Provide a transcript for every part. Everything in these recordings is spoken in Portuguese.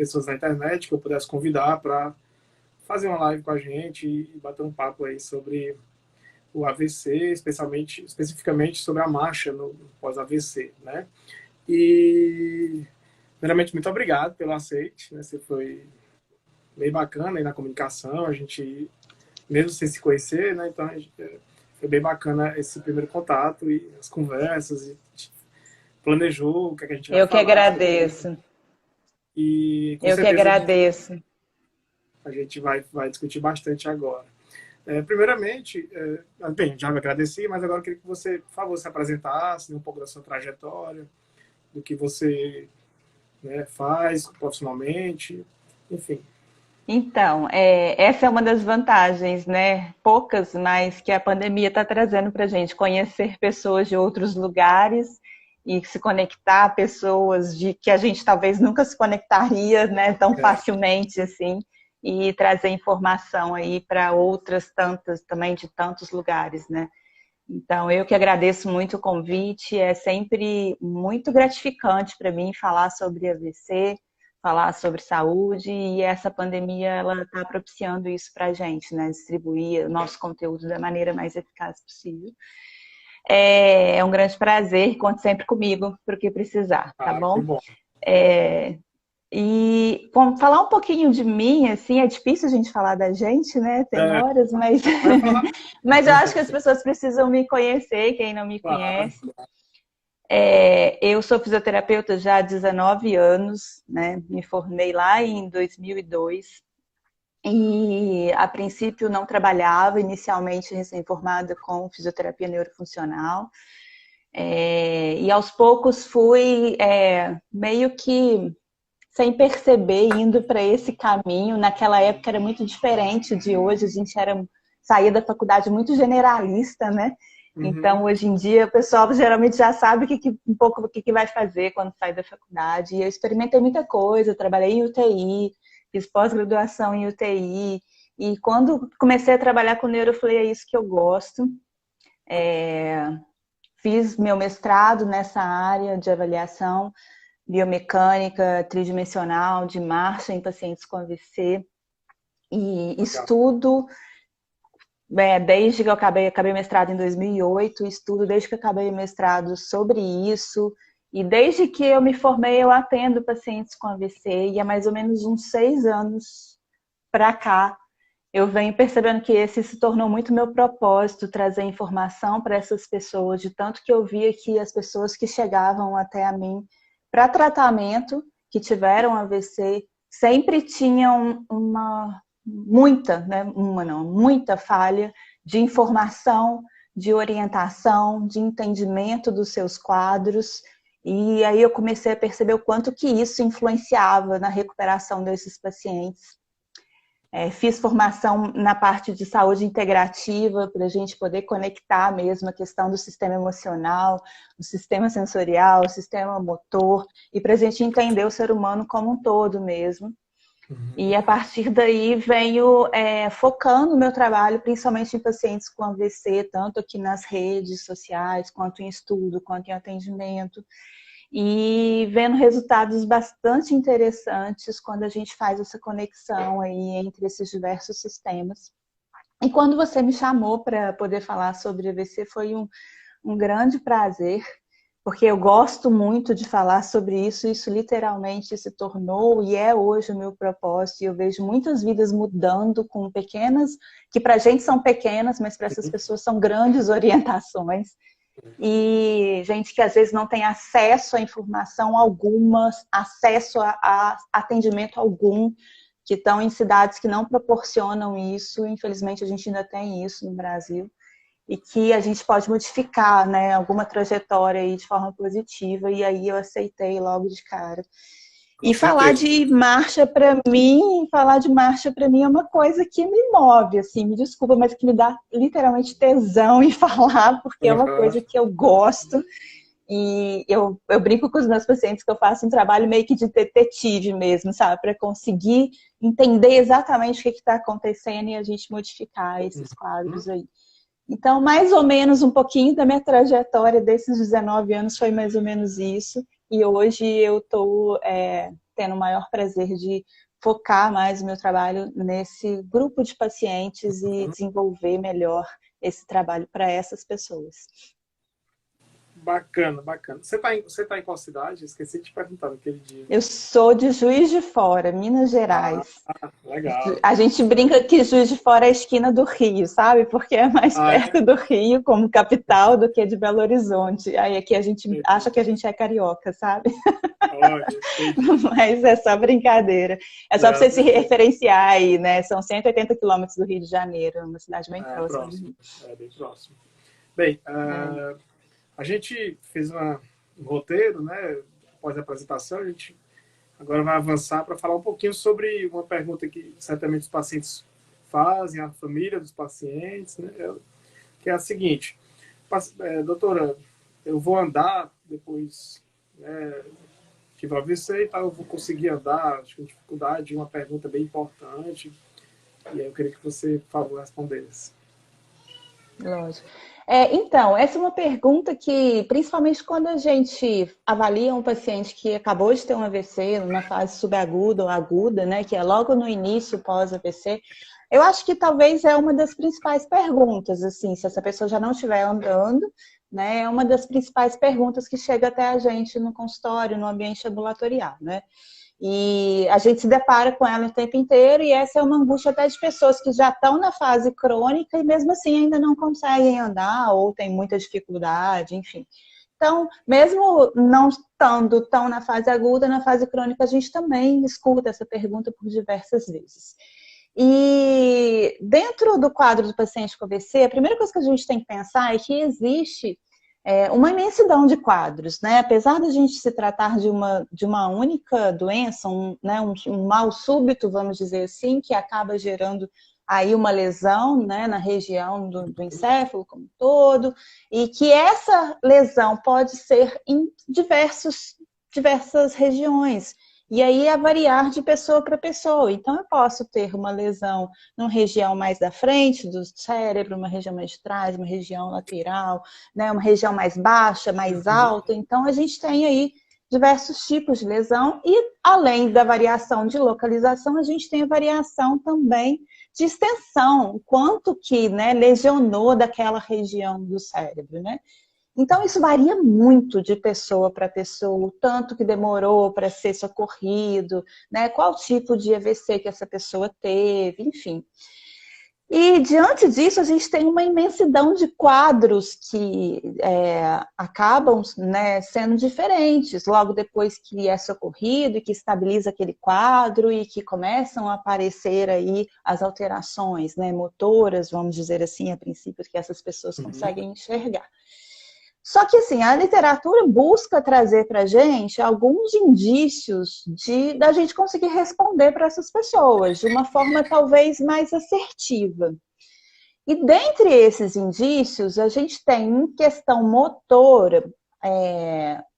pessoas na internet que eu pudesse convidar para fazer uma live com a gente e bater um papo aí sobre o AVC, especificamente sobre a marcha no pós-AVC, né? E, primeiramente, muito obrigado pelo aceite, né? Você foi bem bacana aí na comunicação, a gente, mesmo sem se conhecer, né? Então, foi bem bacana esse primeiro contato e as conversas, e a gente planejou o que, é que a gente vai Eu que falar. agradeço. E, com Eu que certeza, agradeço. a gente vai discutir bastante agora. Primeiramente, bem, já me agradeci, mas agora eu queria que você, por favor, se apresentasse, né, um pouco da sua trajetória, do que você, né, faz profissionalmente, enfim. Então, essa é uma das vantagens, né? Poucas, mas que a pandemia está trazendo para a gente conhecer pessoas de outros lugares e se conectar a pessoas de que a gente talvez nunca se conectaria, né, tão facilmente assim, e trazer informação aí para outras tantas também de tantos lugares, né? Então, eu que agradeço muito o convite, é sempre muito gratificante para mim falar sobre AVC, falar sobre saúde, e essa pandemia ela está propiciando isso para a gente, né? Distribuir o nosso conteúdo da maneira mais eficaz possível. É um grande prazer, conte sempre comigo para o que precisar, tá Ah, que bom? bom. E falar um pouquinho de mim, assim, é difícil a gente falar da gente, né? Tem É, horas, mas, vai falar. mas eu acho que as pessoas precisam me conhecer, quem não me Claro. conhece. Eu sou fisioterapeuta já há 19 anos, né? Me formei lá em 2002 e a princípio não trabalhava, inicialmente recém-formada com fisioterapia neurofuncional. E aos poucos fui meio que sem perceber, indo para esse caminho. Naquela época era muito diferente de hoje, a gente saía da faculdade muito generalista, né? Uhum. Então, hoje em dia, o pessoal geralmente já sabe um pouco o que vai fazer quando sai da faculdade. E eu experimentei muita coisa, trabalhei em UTI, fiz pós-graduação em UTI. E quando comecei a trabalhar com neuro, eu falei, é isso que eu gosto. Fiz meu mestrado nessa área de avaliação biomecânica tridimensional de marcha em pacientes com AVC e Legal. estudo desde que eu acabei mestrado em 2008, estudo desde que eu acabei mestrado sobre isso e desde que eu me formei eu atendo pacientes com AVC e há mais ou menos uns 6 anos para cá eu venho percebendo que esse se tornou muito meu propósito, trazer informação para essas pessoas, de tanto que eu via que as pessoas que chegavam até a mim para tratamento, que tiveram AVC, sempre tinham muita falha de informação, de orientação, de entendimento dos seus quadros. E aí eu comecei a perceber o quanto que isso influenciava na recuperação desses pacientes. Fiz formação na parte de saúde integrativa para a gente poder conectar mesmo a questão do sistema emocional, o sistema sensorial, o sistema motor, e para a gente entender o ser humano como um todo mesmo. Uhum. E a partir daí venho focando o meu trabalho principalmente em pacientes com AVC, tanto aqui nas redes sociais, quanto em estudo, quanto em atendimento. E vendo resultados bastante interessantes quando a gente faz essa conexão aí entre esses diversos sistemas. E quando você me chamou para poder falar sobre AVC, foi um grande prazer, porque eu gosto muito de falar sobre isso, isso literalmente se tornou e é hoje o meu propósito, e eu vejo muitas vidas mudando com pequenas, que para a gente são pequenas, mas para essas pessoas são grandes orientações. E gente que às vezes não tem acesso a informação alguma, acesso a atendimento algum, que estão em cidades que não proporcionam isso, infelizmente a gente ainda tem isso no Brasil, e que a gente pode modificar, né, alguma trajetória aí de forma positiva, e aí eu aceitei logo de cara. Com E falar certeza. de marcha para mim é uma coisa que me move, assim, me desculpa, mas que me dá literalmente tesão em falar, porque é uma Uhum. coisa que eu gosto. E eu brinco com os meus pacientes que eu faço um trabalho meio que de detetive mesmo, sabe? Para conseguir entender exatamente o que está acontecendo e a gente modificar esses quadros aí. Então, mais ou menos um pouquinho da minha trajetória desses 19 anos foi mais ou menos isso. E hoje eu estou tendo o maior prazer de focar mais o meu trabalho nesse grupo de pacientes e desenvolver melhor esse trabalho para essas pessoas. Bacana, bacana. Você tá em qual cidade? Esqueci de te perguntar naquele dia. Eu sou de Juiz de Fora, Minas Gerais. Legal. A gente brinca que Juiz de Fora é a esquina do Rio, sabe? Porque é mais perto do Rio, como capital, do que de Belo Horizonte. Aí aqui a gente acha que a gente é carioca, sabe? Olha, mas é só brincadeira. É só para você se referenciar aí, né? São 180 quilômetros do Rio de Janeiro, uma cidade bem próxima. É bem próximo. Bem, a gente fez um roteiro, né? Após a apresentação, a gente agora vai avançar para falar um pouquinho sobre uma pergunta que certamente os pacientes fazem, a família dos pacientes, né? Que é a seguinte: doutora, eu vou andar depois, né, tive AVC e tal, eu vou conseguir andar, acho que dificuldade, uma pergunta bem importante, e aí eu queria que você, por favor, respondesse. Lógico. Então, essa é uma pergunta que, principalmente quando a gente avalia um paciente que acabou de ter um AVC, numa fase subaguda ou aguda, né, que é logo no início pós-AVC, eu acho que talvez é uma das principais perguntas, assim, se essa pessoa já não estiver andando, né, é uma das principais perguntas que chega até a gente no consultório, no ambiente ambulatorial, né? E a gente se depara com ela o tempo inteiro, e essa é uma angústia até de pessoas que já estão na fase crônica e mesmo assim ainda não conseguem andar ou têm muita dificuldade, enfim. Então, mesmo não estando tão na fase aguda, na fase crônica, a gente também escuta essa pergunta por diversas vezes. E dentro do quadro do paciente com AVC, a primeira coisa que a gente tem que pensar é que existe uma imensidão de quadros, né? Apesar de a gente se tratar de uma única doença, um mal súbito, vamos dizer assim, que acaba gerando aí uma lesão, né, na região do encéfalo como um todo, e que essa lesão pode ser em diversas regiões. E aí é variar de pessoa para pessoa. Então, eu posso ter uma lesão numa região mais da frente do cérebro, uma região mais de trás, uma região lateral, né, uma região mais baixa, mais alta. Então, a gente tem aí diversos tipos de lesão. E, além da variação de localização, a gente tem a variação também de extensão, quanto que, né, lesionou daquela região do cérebro, né? Então, isso varia muito de pessoa para pessoa, o tanto que demorou para ser socorrido, né? Qual tipo de AVC que essa pessoa teve, enfim. E, diante disso, a gente tem uma imensidão de quadros que acabam, né, sendo diferentes logo depois que é socorrido e que estabiliza aquele quadro e que começam a aparecer aí as alterações, né, motoras, vamos dizer assim, a princípio, que essas pessoas conseguem enxergar. Só que, assim, a literatura busca trazer para a gente alguns indícios da gente conseguir responder para essas pessoas de uma forma talvez mais assertiva. E dentre esses indícios, a gente tem em questão motora,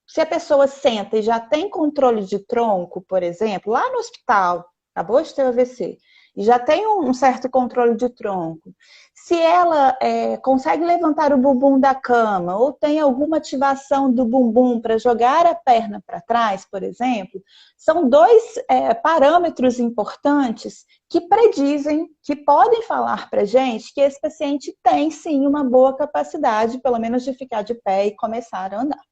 se a pessoa senta e já tem controle de tronco, por exemplo, lá no hospital, acabou de ter o AVC, e já tem um certo controle de tronco, se ela consegue levantar o bumbum da cama ou tem alguma ativação do bumbum para jogar a perna para trás, por exemplo, são dois parâmetros importantes que predizem, que podem falar para a gente que esse paciente tem sim uma boa capacidade, pelo menos de ficar de pé e começar a andar.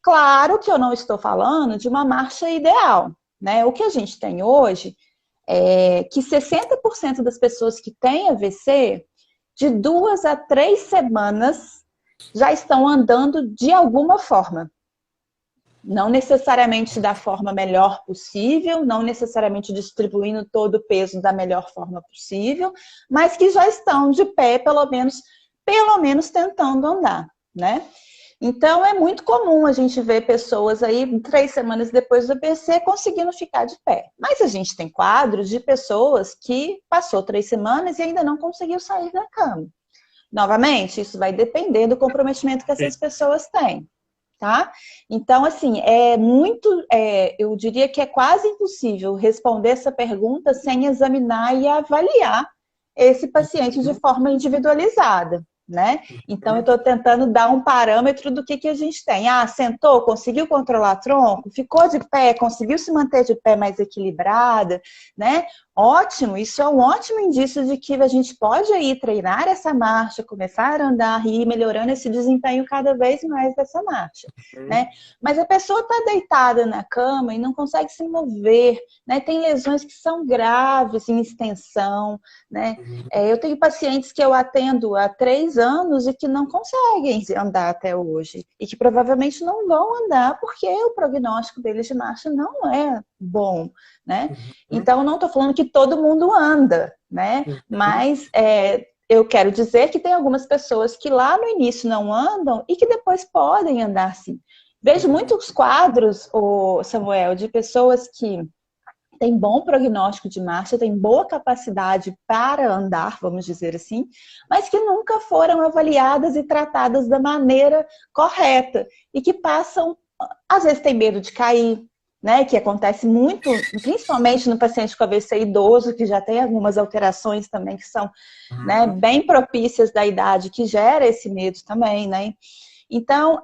Claro que eu não estou falando de uma marcha ideal, né? O que a gente tem hoje é que 60% das pessoas que têm AVC, de 2 a 3 semanas, já estão andando de alguma forma. Não necessariamente da forma melhor possível, não necessariamente distribuindo todo o peso da melhor forma possível, mas que já estão de pé, pelo menos tentando andar, né? Então, é muito comum a gente ver pessoas aí 3 semanas depois do AVC conseguindo ficar de pé. Mas a gente tem quadros de pessoas que passou 3 semanas e ainda não conseguiu sair da cama. Novamente, isso vai depender do comprometimento que essas pessoas têm, tá? Então, assim, eu diria que é quase impossível responder essa pergunta sem examinar e avaliar esse paciente de forma individualizada. né? Então, eu estou tentando dar um parâmetro do que a gente tem. Ah, sentou, conseguiu controlar tronco, ficou de pé, conseguiu se manter de pé mais equilibrada, né? Ótimo, isso é um ótimo indício de que a gente pode aí treinar essa marcha, começar a andar e ir melhorando esse desempenho cada vez mais dessa marcha, né? Mas a pessoa está deitada na cama e não consegue se mover, né? Tem lesões que são graves em extensão, né? Eu tenho pacientes que eu atendo há 3 anos e que não conseguem andar até hoje e que provavelmente não vão andar porque o prognóstico deles de marcha não é bom, né? Então, eu não estou falando que todo mundo anda, né? Mas eu quero dizer que tem algumas pessoas que lá no início não andam e que depois podem andar sim. Vejo muitos quadros, Samuel, de pessoas que têm bom prognóstico de marcha, têm boa capacidade para andar, vamos dizer assim, mas que nunca foram avaliadas e tratadas da maneira correta e que passam, às vezes, têm medo de cair, né, que acontece muito, principalmente no paciente com AVC idoso, que já tem algumas alterações também que são, né, bem propícias da idade, que gera esse medo também, né? Então,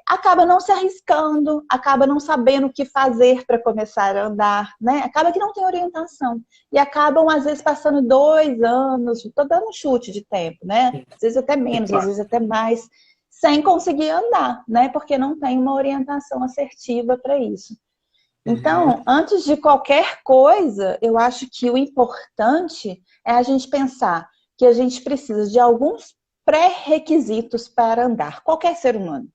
acaba não se arriscando, acaba não sabendo o que fazer para começar a andar, né? Acaba que não tem orientação. E acabam, às vezes, passando 2 anos, estou dando um chute de tempo, né? Às vezes até menos, às vezes até mais, sem conseguir andar, né? Porque não tem uma orientação assertiva para isso. Então, antes de qualquer coisa, eu acho que o importante é a gente pensar que a gente precisa de alguns pré-requisitos para andar, qualquer ser humano,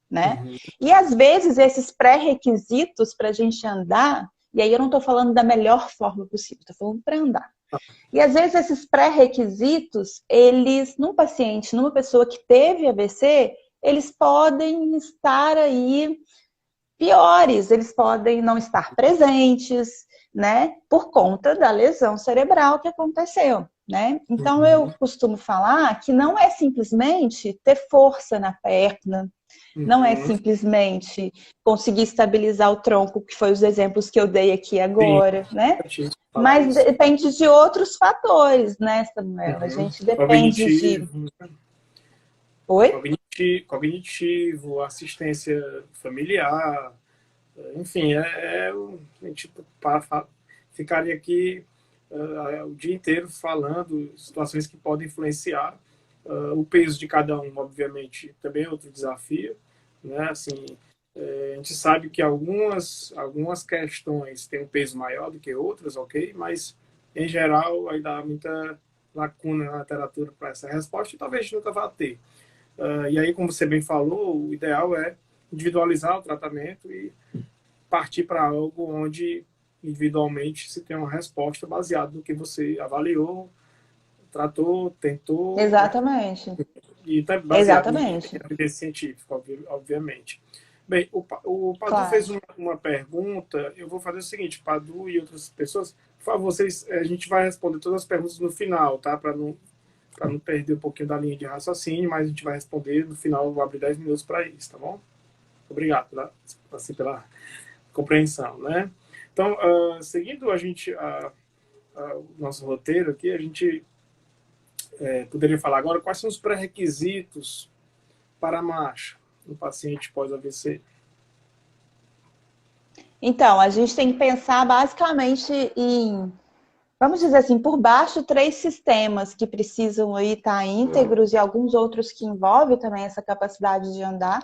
né? E às vezes esses pré-requisitos para a gente andar, e aí eu não estou falando da melhor forma possível, estou falando para andar. E às vezes esses pré-requisitos, eles, num paciente, numa pessoa que teve AVC, eles podem estar aí piores, eles podem não estar presentes, né, por conta da lesão cerebral que aconteceu, né? Então eu costumo falar que não é simplesmente ter força na perna, não é simplesmente conseguir estabilizar o tronco, que foi os exemplos que eu dei aqui agora, né? Mas depende de outros fatores, né, Samuel? A gente depende de... Oi? Cognitivo, assistência familiar, enfim, a gente ficaria aqui o dia inteiro falando situações que podem influenciar. O peso de cada um, obviamente, também é outro desafio, né? Assim, a gente sabe que algumas questões têm um peso maior do que outras, ok? Mas, em geral, ainda há muita lacuna na literatura para essa resposta e talvez nunca vá ter. E aí, como você bem falou, o ideal é individualizar o tratamento e partir para algo onde individualmente se tem uma resposta baseada no que você avaliou, tratou, tentou. Exatamente. Né? E está baseado em evidência científica, obviamente. Bem, o Padu fez uma pergunta, eu vou fazer o seguinte, Padu e outras pessoas, por favor, a gente vai responder todas as perguntas no final, tá? Para não perder um pouquinho da linha de raciocínio, mas a gente vai responder no final, eu vou abrir 10 minutos para isso, tá bom? Obrigado pela compreensão, né? Então, seguindo o nosso roteiro aqui, a gente poderia falar agora quais são os pré-requisitos para a marcha no paciente pós-AVC. Então, a gente tem que pensar basicamente em, vamos dizer assim, por baixo, 3 sistemas que precisam aí estar íntegros e alguns outros que envolvem também essa capacidade de andar.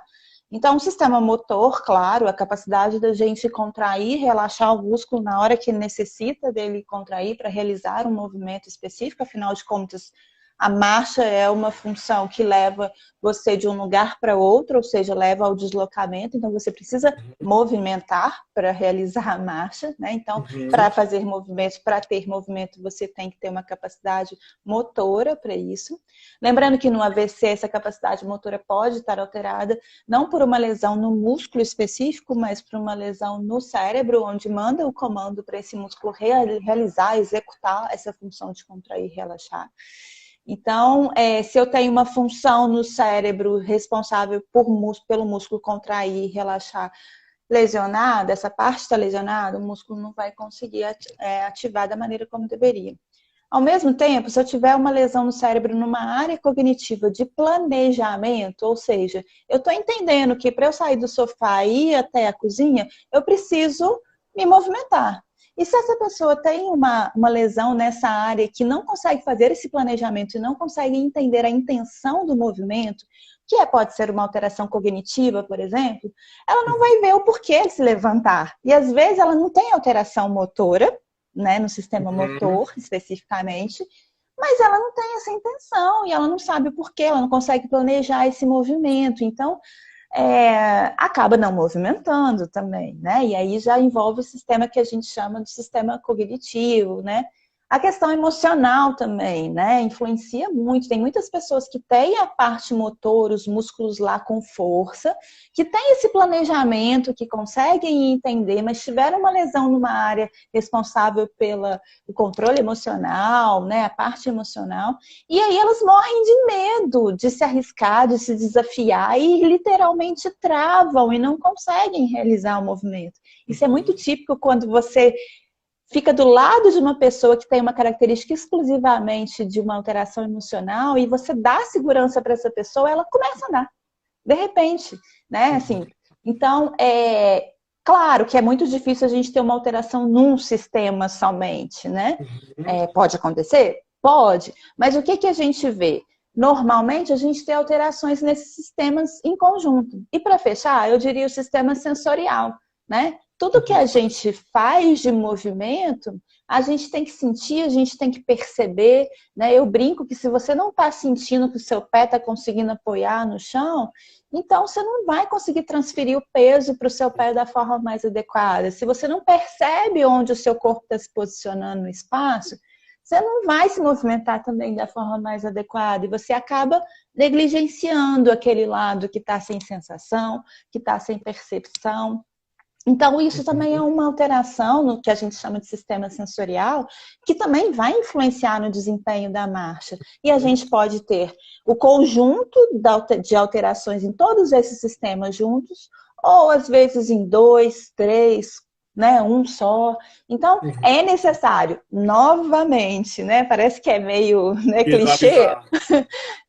Então, o sistema motor, claro, a capacidade da gente contrair, relaxar o músculo na hora que necessita dele contrair para realizar um movimento específico, afinal de contas, a marcha é uma função que leva você de um lugar para outro, ou seja, leva ao deslocamento, então você precisa movimentar para realizar a marcha, né? Então, para fazer movimentos, para ter movimento, você tem que ter uma capacidade motora para isso. Lembrando que no AVC essa capacidade motora pode estar alterada, não por uma lesão no músculo específico, mas por uma lesão no cérebro, onde manda o comando para esse músculo realizar, executar essa função de contrair e relaxar. Então, se eu tenho uma função no cérebro responsável pelo músculo contrair e relaxar lesionada, essa parte está lesionada, o músculo não vai conseguir ativar da maneira como deveria. Ao mesmo tempo, se eu tiver uma lesão no cérebro numa área cognitiva de planejamento, ou seja, eu estou entendendo que para eu sair do sofá e ir até a cozinha, eu preciso me movimentar. E se essa pessoa tem uma lesão nessa área que não consegue fazer esse planejamento e não consegue entender a intenção do movimento, que pode ser uma alteração cognitiva, por exemplo, ela não vai ver o porquê de se levantar. E às vezes ela não tem alteração motora, né, no sistema motor especificamente, mas ela não tem essa intenção e ela não sabe o porquê, ela não consegue planejar esse movimento. Então, acaba não movimentando também, né? E aí já envolve o sistema que a gente chama de sistema cognitivo, né? A questão emocional também, né? Influencia muito. Tem muitas pessoas que têm a parte motor, os músculos lá com força, que têm esse planejamento, que conseguem entender, mas tiveram uma lesão numa área responsável pelo controle emocional, né? A parte emocional. E aí elas morrem de medo de se arriscar, de se desafiar e literalmente travam e não conseguem realizar o movimento. Isso é muito típico quando você fica do lado de uma pessoa que tem uma característica exclusivamente de uma alteração emocional e você dá segurança para essa pessoa, ela começa a andar, de repente, né? Assim, então, claro que é muito difícil a gente ter uma alteração num sistema somente, né? Pode acontecer? Pode. Mas o que a gente vê? Normalmente, a gente tem alterações nesses sistemas em conjunto. E para fechar, eu diria o sistema sensorial, né? Tudo que a gente faz de movimento, a gente tem que sentir, a gente tem que perceber, né? Eu brinco que se você não está sentindo que o seu pé está conseguindo apoiar no chão, então você não vai conseguir transferir o peso para o seu pé da forma mais adequada. Se você não percebe onde o seu corpo está se posicionando no espaço, você não vai se movimentar também da forma mais adequada e você acaba negligenciando aquele lado que está sem sensação, que está sem percepção. Então, isso também é uma alteração no que a gente chama de sistema sensorial, que também vai influenciar no desempenho da marcha. E a gente pode ter o conjunto de alterações em todos esses sistemas juntos, ou às vezes em 2, 3, né, um só. Então, é necessário, novamente, né, parece que é meio, né, clichê,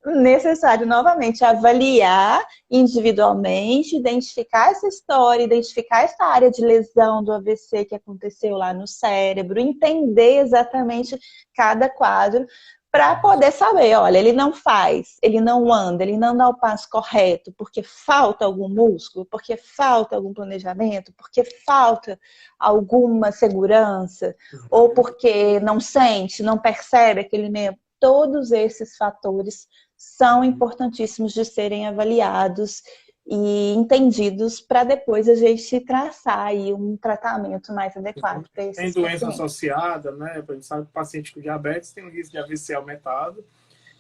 necessário novamente avaliar individualmente, identificar essa história, identificar essa área de lesão do AVC que aconteceu lá no cérebro, entender exatamente cada quadro, para poder saber, olha, ele não faz, ele não anda, ele não dá o passo correto, porque falta algum músculo, porque falta algum planejamento, porque falta alguma segurança, ou porque não sente, não percebe aquele membro. Todos esses fatores são importantíssimos de serem avaliados e entendidos para depois a gente traçar aí um tratamento mais adequado para esses pacientes. Tem doença pacientes. associada, né? A gente sabe que o paciente com diabetes tem um risco de AVC aumentado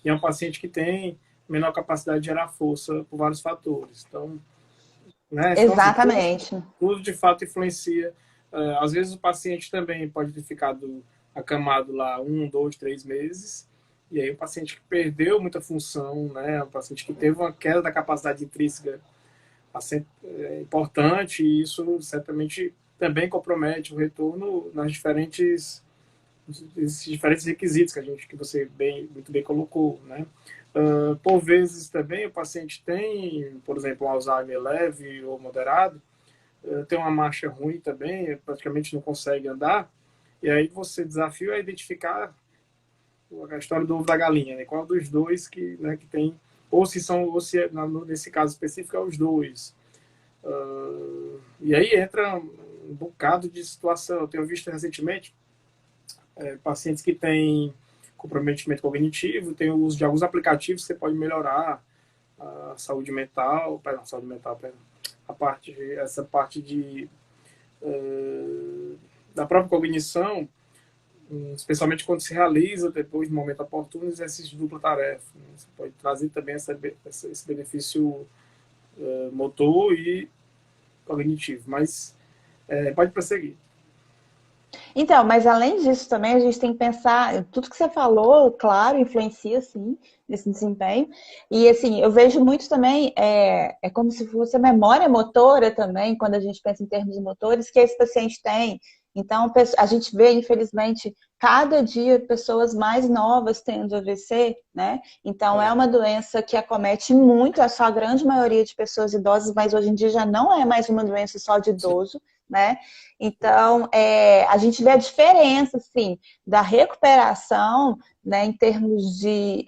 e é um paciente que tem menor capacidade de gerar força por vários fatores. Então, né? Exatamente. Então, assim, tudo de fato influencia. Às vezes o paciente também pode ter ficado acamado lá 1, 2, 3 meses. E aí o paciente que perdeu muita função, né? O paciente que teve uma queda da capacidade intrínseca importante, e isso certamente também compromete o retorno nas esses diferentes requisitos que você muito bem colocou, né? Por vezes também o paciente tem, por exemplo, um Alzheimer leve ou moderado, tem uma marcha ruim também, praticamente não consegue andar, e aí você desafia a identificar a história do ovo da galinha, né? Qual dos dois que, né, que tem, ou se nesse caso específico é os dois. E aí entra um bocado de situação. Eu tenho visto recentemente pacientes que têm comprometimento cognitivo, tem o uso de alguns aplicativos que você pode melhorar a saúde mental, essa parte da própria cognição, especialmente quando se realiza depois, no momento oportuno, exercício de dupla tarefa. Né? Você pode trazer também esse benefício motor e cognitivo, mas pode prosseguir. Então, mas além disso também a gente tem que pensar, tudo que você falou, claro, influencia sim nesse desempenho. E assim, eu vejo muito também, é como se fosse a memória motora também, quando a gente pensa em termos de motores, que esse paciente tem. Então, a gente vê, infelizmente, cada dia pessoas mais novas tendo AVC, né? Então, é uma doença que acomete muito a sua grande maioria de pessoas idosas, mas hoje em dia já não é mais uma doença só de idoso, né? Então, a gente vê a diferença, assim, da recuperação, né, em termos de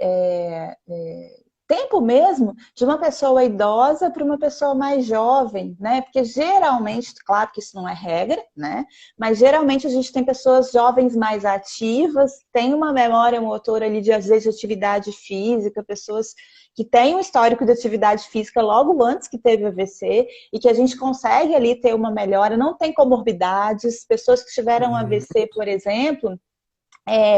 tempo mesmo, de uma pessoa idosa para uma pessoa mais jovem, né? Porque geralmente, claro que isso não é regra, né? Mas geralmente a gente tem pessoas jovens mais ativas, tem uma memória motora ali de, às vezes, de atividade física, pessoas que têm um histórico de atividade física logo antes que teve AVC e que a gente consegue ali ter uma melhora, não tem comorbidades, pessoas que tiveram AVC, por exemplo,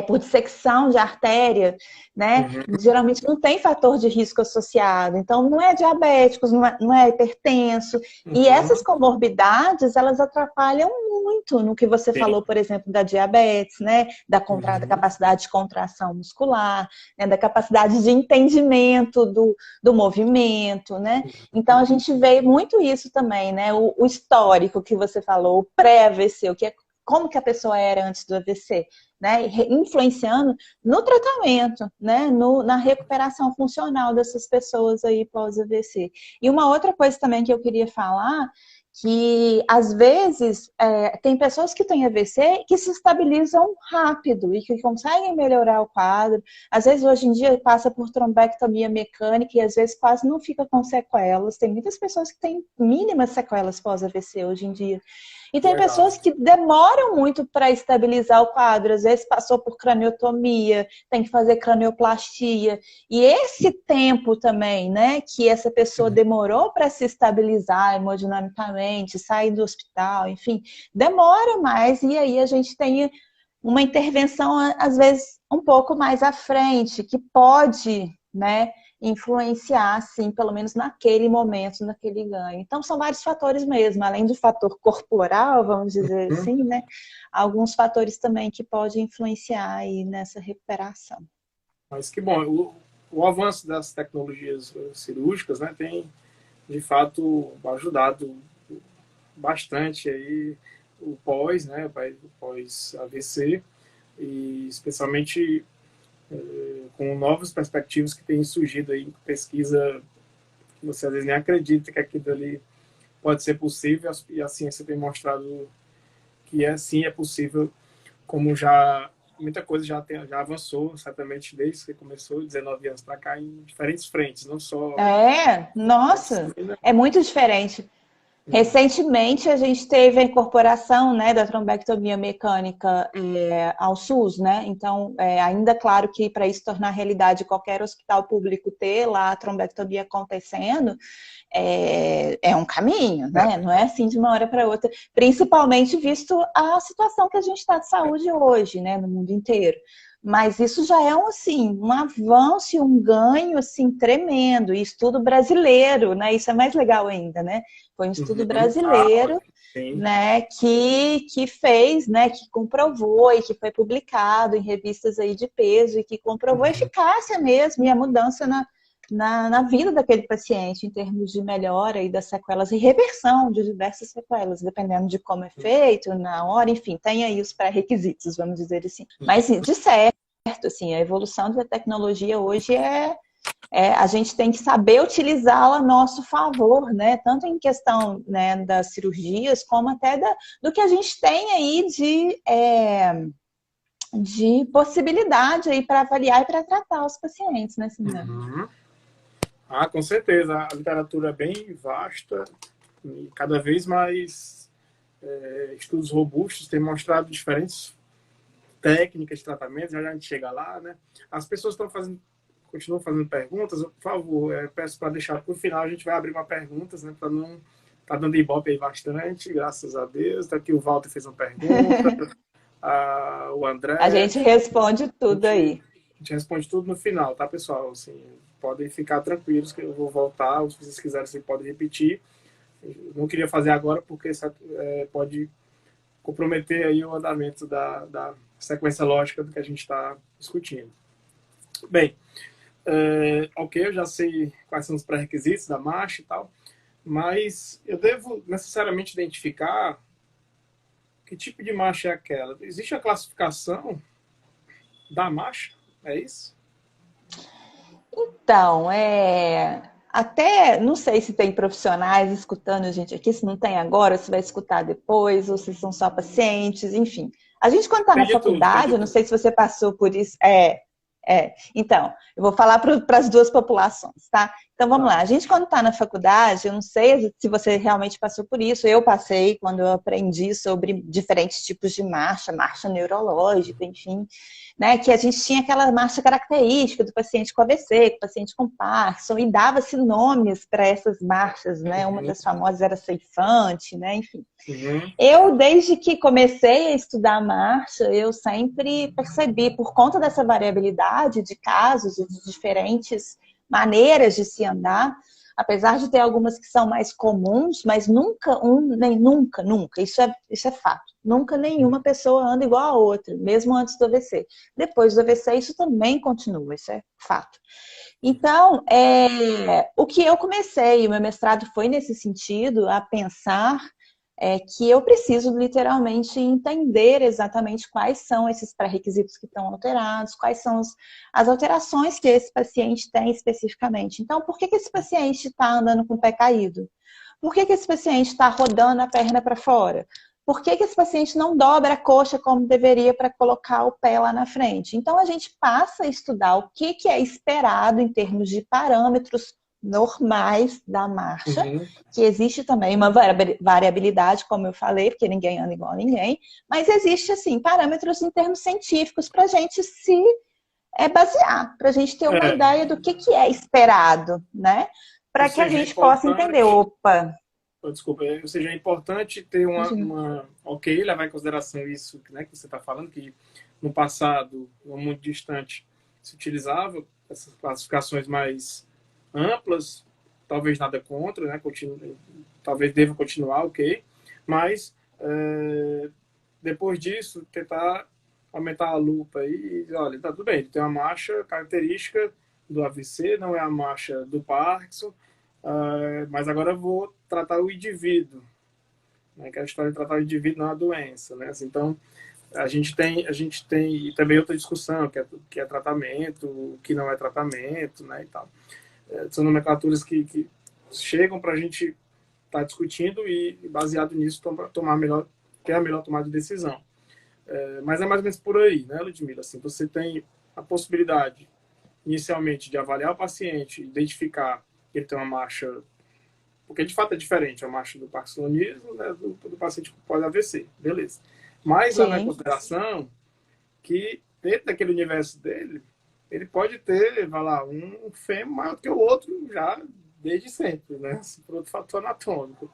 por dissecção de artéria, né? Geralmente não tem fator de risco associado, então não é diabéticos, não é hipertenso, e essas comorbidades, elas atrapalham muito no que você falou, por exemplo, da diabetes, né? Da capacidade de contração muscular, né? Da capacidade de entendimento do movimento, né? Então a gente vê muito isso também, né? O histórico que você falou, o pré-AVC, como que a pessoa era antes do AVC, né, influenciando no tratamento, né, na recuperação funcional dessas pessoas aí pós-AVC. E uma outra coisa também que eu queria falar, que às vezes tem pessoas que têm AVC que se estabilizam rápido e que conseguem melhorar o quadro. Às vezes hoje em dia passa por trombectomia mecânica e às vezes quase não fica com sequelas. Tem muitas pessoas que têm mínimas sequelas pós-AVC hoje em dia. E tem pessoas que demoram muito para estabilizar o quadro, às vezes passou por craniotomia, tem que fazer cranioplastia. E esse tempo também, né, que essa pessoa demorou para se estabilizar hemodinamicamente, sair do hospital, enfim, demora mais. E aí a gente tem uma intervenção, às vezes, um pouco mais à frente, que pode, né, influenciar, sim, pelo menos naquele momento, naquele ganho. Então, são vários fatores mesmo, além do fator corporal, vamos dizer assim, né? Alguns fatores também que podem influenciar aí nessa recuperação. Mas que bom, o avanço das tecnologias cirúrgicas, né, tem, de fato, ajudado bastante aí o pós, né, o pós-AVC, e especialmente com novas perspectivas que têm surgido aí em pesquisa que você às vezes nem acredita que aquilo ali pode ser possível, e a ciência tem mostrado que sim, é possível, como já muita coisa já avançou, certamente desde que começou, 19 anos para cá, em diferentes frentes, não só... Nossa, é muito diferente. Recentemente, a gente teve a incorporação, né, da trombectomia mecânica ao SUS, né? Então, ainda claro que para isso tornar realidade qualquer hospital público ter lá a trombectomia acontecendo, é um caminho, né? Não é assim de uma hora para outra, principalmente visto a situação que a gente está de saúde hoje, né, no mundo inteiro. Mas isso já é um avanço e um ganho assim, tremendo, e estudo brasileiro, né? Isso é mais legal ainda, né? Foi um estudo brasileiro, né, que fez, né, que comprovou e que foi publicado em revistas aí de peso e que comprovou a eficácia mesmo e a mudança na vida daquele paciente em termos de melhora e das sequelas e reversão de diversas sequelas, dependendo de como é feito, na hora, enfim, tem aí os pré-requisitos, vamos dizer assim. Mas, de certo, assim, a evolução da tecnologia hoje a gente tem que saber utilizá-la a nosso favor, né? Tanto em questão, né, das cirurgias, como até do que a gente tem aí de possibilidade aí para avaliar e para tratar os pacientes, né, Simone? Com certeza. A literatura é bem vasta e cada vez mais estudos robustos têm mostrado diferentes técnicas de tratamento, já a gente chega lá, né? As pessoas continuam fazendo perguntas, por favor, peço para deixar para o final, a gente vai abrir uma perguntas, né, para não tá dando ibope aí bastante, graças a Deus. Tá aqui o Walter fez uma pergunta, o André. A gente responde tudo aí. A gente responde tudo no final, tá, pessoal? Assim, podem ficar tranquilos que eu vou voltar, se vocês quiserem, vocês podem repetir. Eu não queria fazer agora porque pode comprometer aí o andamento da sequência lógica do que a gente está discutindo. Bem, ok, eu já sei quais são os pré-requisitos da marcha e tal, mas eu devo necessariamente identificar Que tipo de marcha é aquela? Existe a classificação da marcha? É isso? Então, até não sei se tem profissionais escutando a gente aqui, se não tem agora, se vai escutar depois, ou se são só pacientes, enfim. A gente, quando está Tem na de tudo, tem faculdade, de eu não tudo. sei se você passou por isso. Então, eu vou falar para as duas populações, tá? Então, vamos Tá. lá. A gente, quando está na faculdade, eu não sei se você realmente passou por isso. Eu passei quando eu aprendi sobre diferentes tipos de marcha, marcha neurológica, enfim, né? Que a gente tinha aquela marcha característica do paciente com AVC, com paciente com Parkinson, e dava-se nomes para essas marchas, né? Uma Uhum, das famosas era ceifante, né? Enfim. uhum, Eu, desde que comecei a estudar marcha, eu sempre percebi, por conta dessa variabilidade de casos e de diferentes maneiras de se andar, apesar de ter algumas que são mais comuns, mas nunca, isso é fato. Nunca nenhuma pessoa anda igual a outra, mesmo antes do AVC. Depois do AVC, isso também continua, isso é fato. Então, o que eu comecei, o meu mestrado foi nesse sentido, a pensar que eu preciso literalmente entender exatamente quais são esses pré-requisitos que estão alterados, quais são as alterações que esse paciente tem especificamente. Então, por que esse paciente está andando com o pé caído? Por que esse paciente está rodando a perna para fora? Por que esse paciente não dobra a coxa como deveria para colocar o pé lá na frente? Então, a gente passa a estudar o que é esperado em termos de parâmetros normais da marcha, uhum. que existe também uma variabilidade, como eu falei, porque ninguém anda igual a ninguém, mas existe, assim, parâmetros em termos científicos para a gente se basear, para a gente ter uma É, ideia do que é esperado, né? ou Para que a seja, é gente possa entender, importante, opa, desculpa, ou seja, é importante ter imagina. ok, levar em consideração isso, né, que você está falando, que no passado, não muito distante, se utilizava essas classificações mais amplas, talvez nada contra, né, talvez deva continuar, ok, mas depois disso, tentar aumentar a lupa e olha, tá tudo bem, tem uma marcha característica do AVC, não é a marcha do Parkinson, mas agora eu vou tratar o indivíduo, né, que é a história de tratar o indivíduo, não a doença, né? Então, a gente tem e também outra discussão, que é tratamento, o que não é tratamento, né, e tal. São nomenclaturas que chegam para a gente estar discutindo e, baseado nisso, tomar ter a melhor tomada de decisão. Mas é mais ou menos por aí, né, Ludmila? Assim, você tem a possibilidade, inicialmente, de avaliar o paciente, identificar que ele tem uma marcha, porque de fato é diferente a marcha do parkinsonismo, né, do paciente com pós-AVC, beleza. Mas levar em Sim, consideração que dentro daquele universo dele, ele pode ter, vai lá, um fêmur maior que o outro já desde sempre, né? Por outro fator anatômico.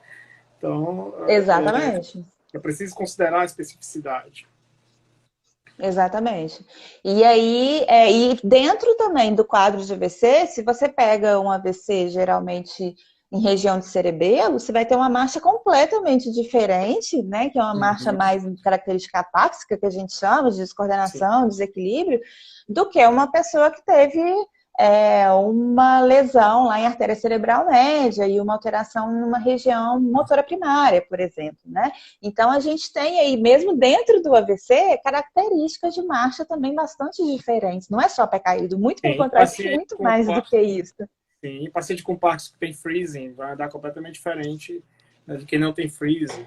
Então, exatamente. é preciso considerar a especificidade. Exatamente. E aí, e dentro também do quadro de AVC, se você pega um AVC geralmente em região de cerebelo, você vai ter uma marcha completamente diferente, né? Que é uma marcha Uhum. mais característica apáxica, que a gente chama de Sim. descoordenação, desequilíbrio, do que uma pessoa que teve uma lesão lá em artéria cerebral média e uma alteração numa região motora primária, por exemplo, né? Então, a gente tem aí, mesmo dentro do AVC, características de marcha também bastante diferentes. Não é só pé caído, muito pelo Sim, contrário, muito mais do que isso. sim, paciente com Parkinson que tem freezing vai dar completamente diferente, né, de quem não tem freezing.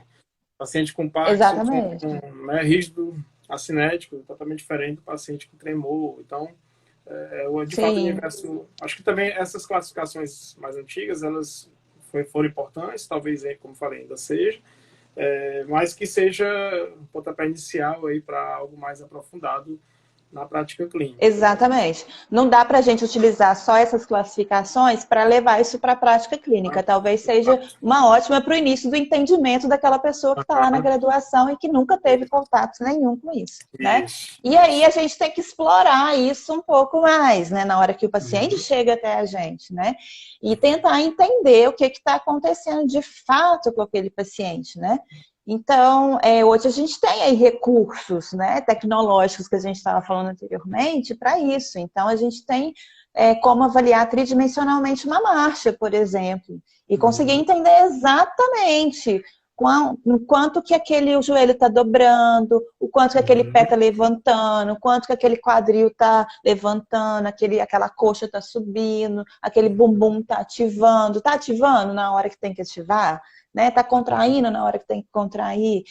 Paciente com Parkinson Exatamente. né, rígido, acinético, totalmente diferente do paciente com tremor. Então, de fato, o Sim, universo. Acho que também essas classificações mais antigas, elas foram importantes, talvez, como falei, ainda seja, mas que seja um pontapé inicial aí para algo mais aprofundado na prática clínica, né? exatamente. Não dá para a gente utilizar só essas classificações para levar isso para a prática clínica. Talvez seja uma ótima para o início do entendimento daquela pessoa que está lá na graduação e que nunca teve contato nenhum com isso, né? Isso, E aí isso. a gente tem que explorar isso um pouco mais, né? Na hora que o paciente Uhum. chega até a gente, né? E tentar entender o que está acontecendo de fato com aquele paciente, né? Então, hoje a gente tem aí recursos, né, tecnológicos que a gente estava falando anteriormente para isso. Então, a gente tem como avaliar tridimensionalmente uma marcha, por exemplo, e conseguir Uhum. entender exatamente o quanto que o joelho está dobrando, o quanto que aquele pé está levantando, o quanto que aquele quadril está levantando, aquela coxa está subindo, aquele bumbum está ativando na hora que tem que ativar, né? Está contraindo na hora que tem que contrair.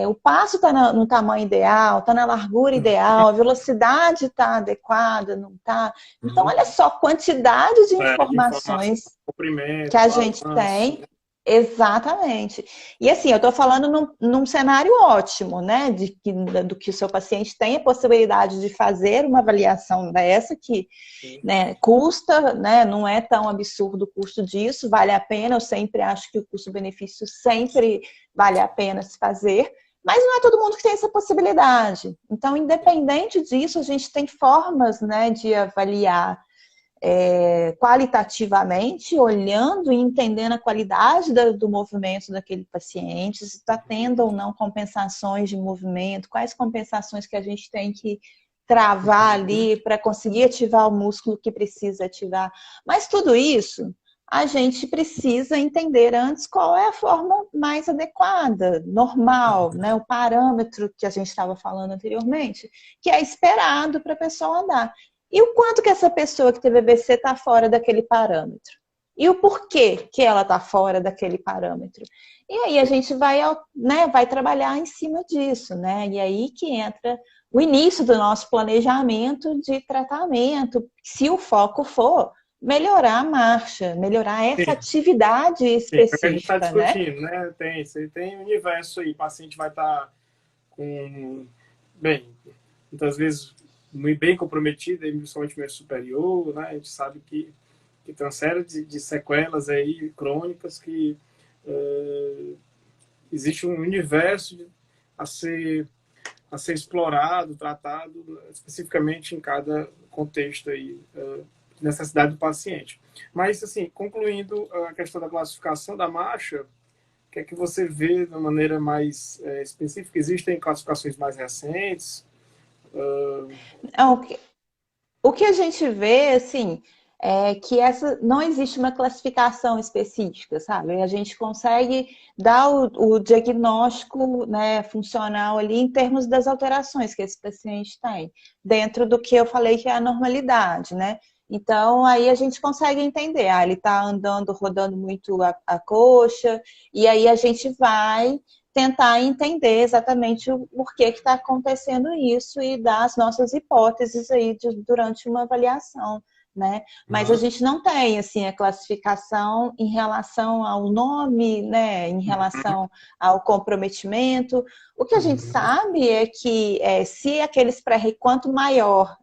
O passo está no tamanho ideal, está na largura ideal, a velocidade está adequada, não está. Então, olha só a quantidade de informações que a gente tem. Exatamente. E assim, eu estou falando num cenário ótimo, né? Do que o seu paciente tem a possibilidade de fazer uma avaliação dessa, que, né, custa, né? Não é tão absurdo o custo disso, vale a pena. Eu sempre acho que o custo-benefício sempre vale a pena se fazer, mas não é todo mundo que tem essa possibilidade. Então, independente disso, a gente tem formas, né, de avaliar qualitativamente, olhando e entendendo a qualidade do movimento daquele paciente, se está tendo ou não compensações de movimento, quais compensações que a gente tem que travar ali para conseguir ativar o músculo que precisa ativar. Mas tudo isso, a gente precisa entender antes qual é a forma mais adequada, normal, né? O parâmetro que a gente estava falando anteriormente, que é esperado para a pessoa andar. E o quanto que essa pessoa que teve AVC está fora daquele parâmetro? E o porquê que ela está fora daquele parâmetro? E aí a gente vai, né, vai trabalhar em cima disso, né? E aí que entra o início do nosso planejamento de tratamento, se o foco for melhorar a marcha, melhorar essa atividade específica. Sim, a gente está né? discutindo, né? Você tem um universo aí, o paciente vai estar com, bem, muitas vezes muito bem comprometido, principalmente meio superior, né? A gente sabe que tem uma série de sequelas aí crônicas que existe um universo a ser explorado, tratado especificamente em cada contexto aí, necessidade do paciente. Mas, assim, concluindo a questão da classificação da marcha, o que é que você vê de uma maneira mais específica? Existem classificações mais recentes? O que a gente vê, assim, é que não existe uma classificação específica, sabe? A gente consegue dar o diagnóstico, né, funcional ali em termos das alterações que esse paciente tem, dentro do que eu falei que é a normalidade, né? Então, aí a gente consegue entender, ele está andando, rodando muito a coxa, e aí a gente vai tentar entender exatamente o porquê que está acontecendo isso e dar as nossas hipóteses aí durante uma avaliação, né? Mas a gente não tem, assim, a classificação em relação ao nome, né? Em relação ao comprometimento. O que a gente sabe é que se aqueles quanto maior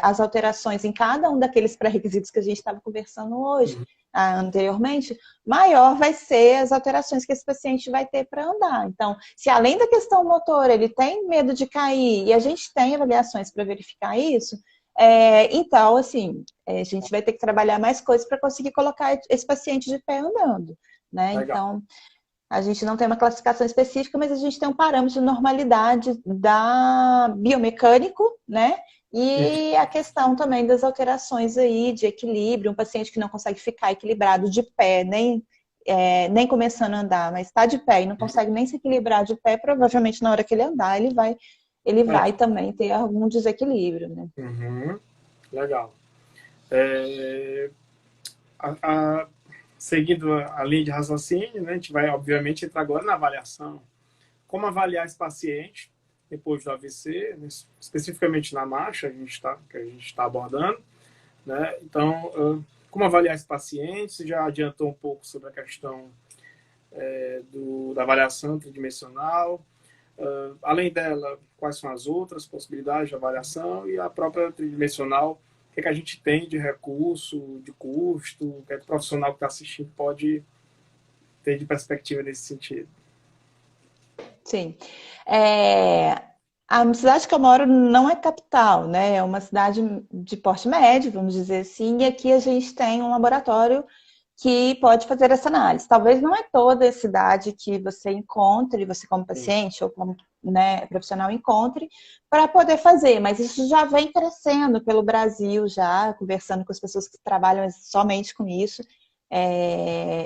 as alterações em cada um daqueles pré-requisitos que a gente estava conversando hoje, anteriormente, maior vai ser as alterações que esse paciente vai ter para andar. Então, se além da questão motora ele tem medo de cair e a gente tem avaliações para verificar isso, então, assim, a gente vai ter que trabalhar mais coisas para conseguir colocar esse paciente de pé andando, né? Legal. Então, a gente não tem uma classificação específica, mas a gente tem um parâmetro de normalidade da biomecânico, né? E a questão também das alterações aí de equilíbrio, um paciente que não consegue ficar equilibrado de pé, nem começando a andar, mas está de pé e não consegue nem se equilibrar de pé, provavelmente na hora que ele andar, ele vai também ter algum desequilíbrio, né? Legal. Seguindo a linha de raciocínio, né, a gente vai, obviamente, entrar agora na avaliação. Como avaliar esse paciente depois do AVC, né, especificamente na marcha que a gente está abordando, né? Então, como avaliar esse paciente? Você já adiantou um pouco sobre a questão da avaliação tridimensional. Além dela, quais são as outras possibilidades de avaliação e a própria tridimensional, o que a gente tem de recurso, de custo, o que o profissional que está assistindo pode ter de perspectiva nesse sentido? Sim. A cidade que eu moro não é capital, né? É uma cidade de porte médio, vamos dizer assim, e aqui a gente tem um laboratório que pode fazer essa análise. Talvez não é toda a cidade que você encontre, você como paciente ou como, né, profissional encontre, para poder fazer, mas isso já vem crescendo pelo Brasil, já conversando com as pessoas que trabalham somente com isso.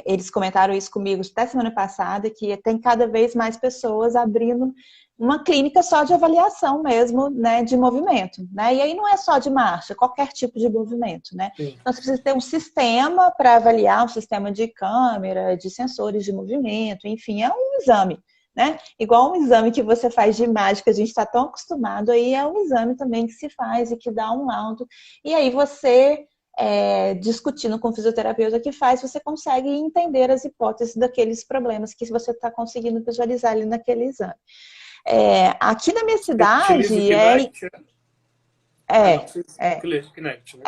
eles comentaram isso comigo até semana passada, que tem cada vez mais pessoas abrindo uma clínica só de avaliação mesmo, né, de movimento, né? E aí não é só de marcha, qualquer tipo de movimento, né? Sim. Então você precisa ter um sistema para avaliar, um sistema de câmera, de sensores de movimento, enfim, é um exame, né? Igual um exame que você faz de imagem, que a gente está tão acostumado, aí é um exame também que se faz e que dá um laudo. E aí você, discutindo com o fisioterapeuta que faz, você consegue entender as hipóteses daqueles problemas que você está conseguindo visualizar ali naquele exame. Aqui na minha cidade Utiliza o Kinect, Kinect, né?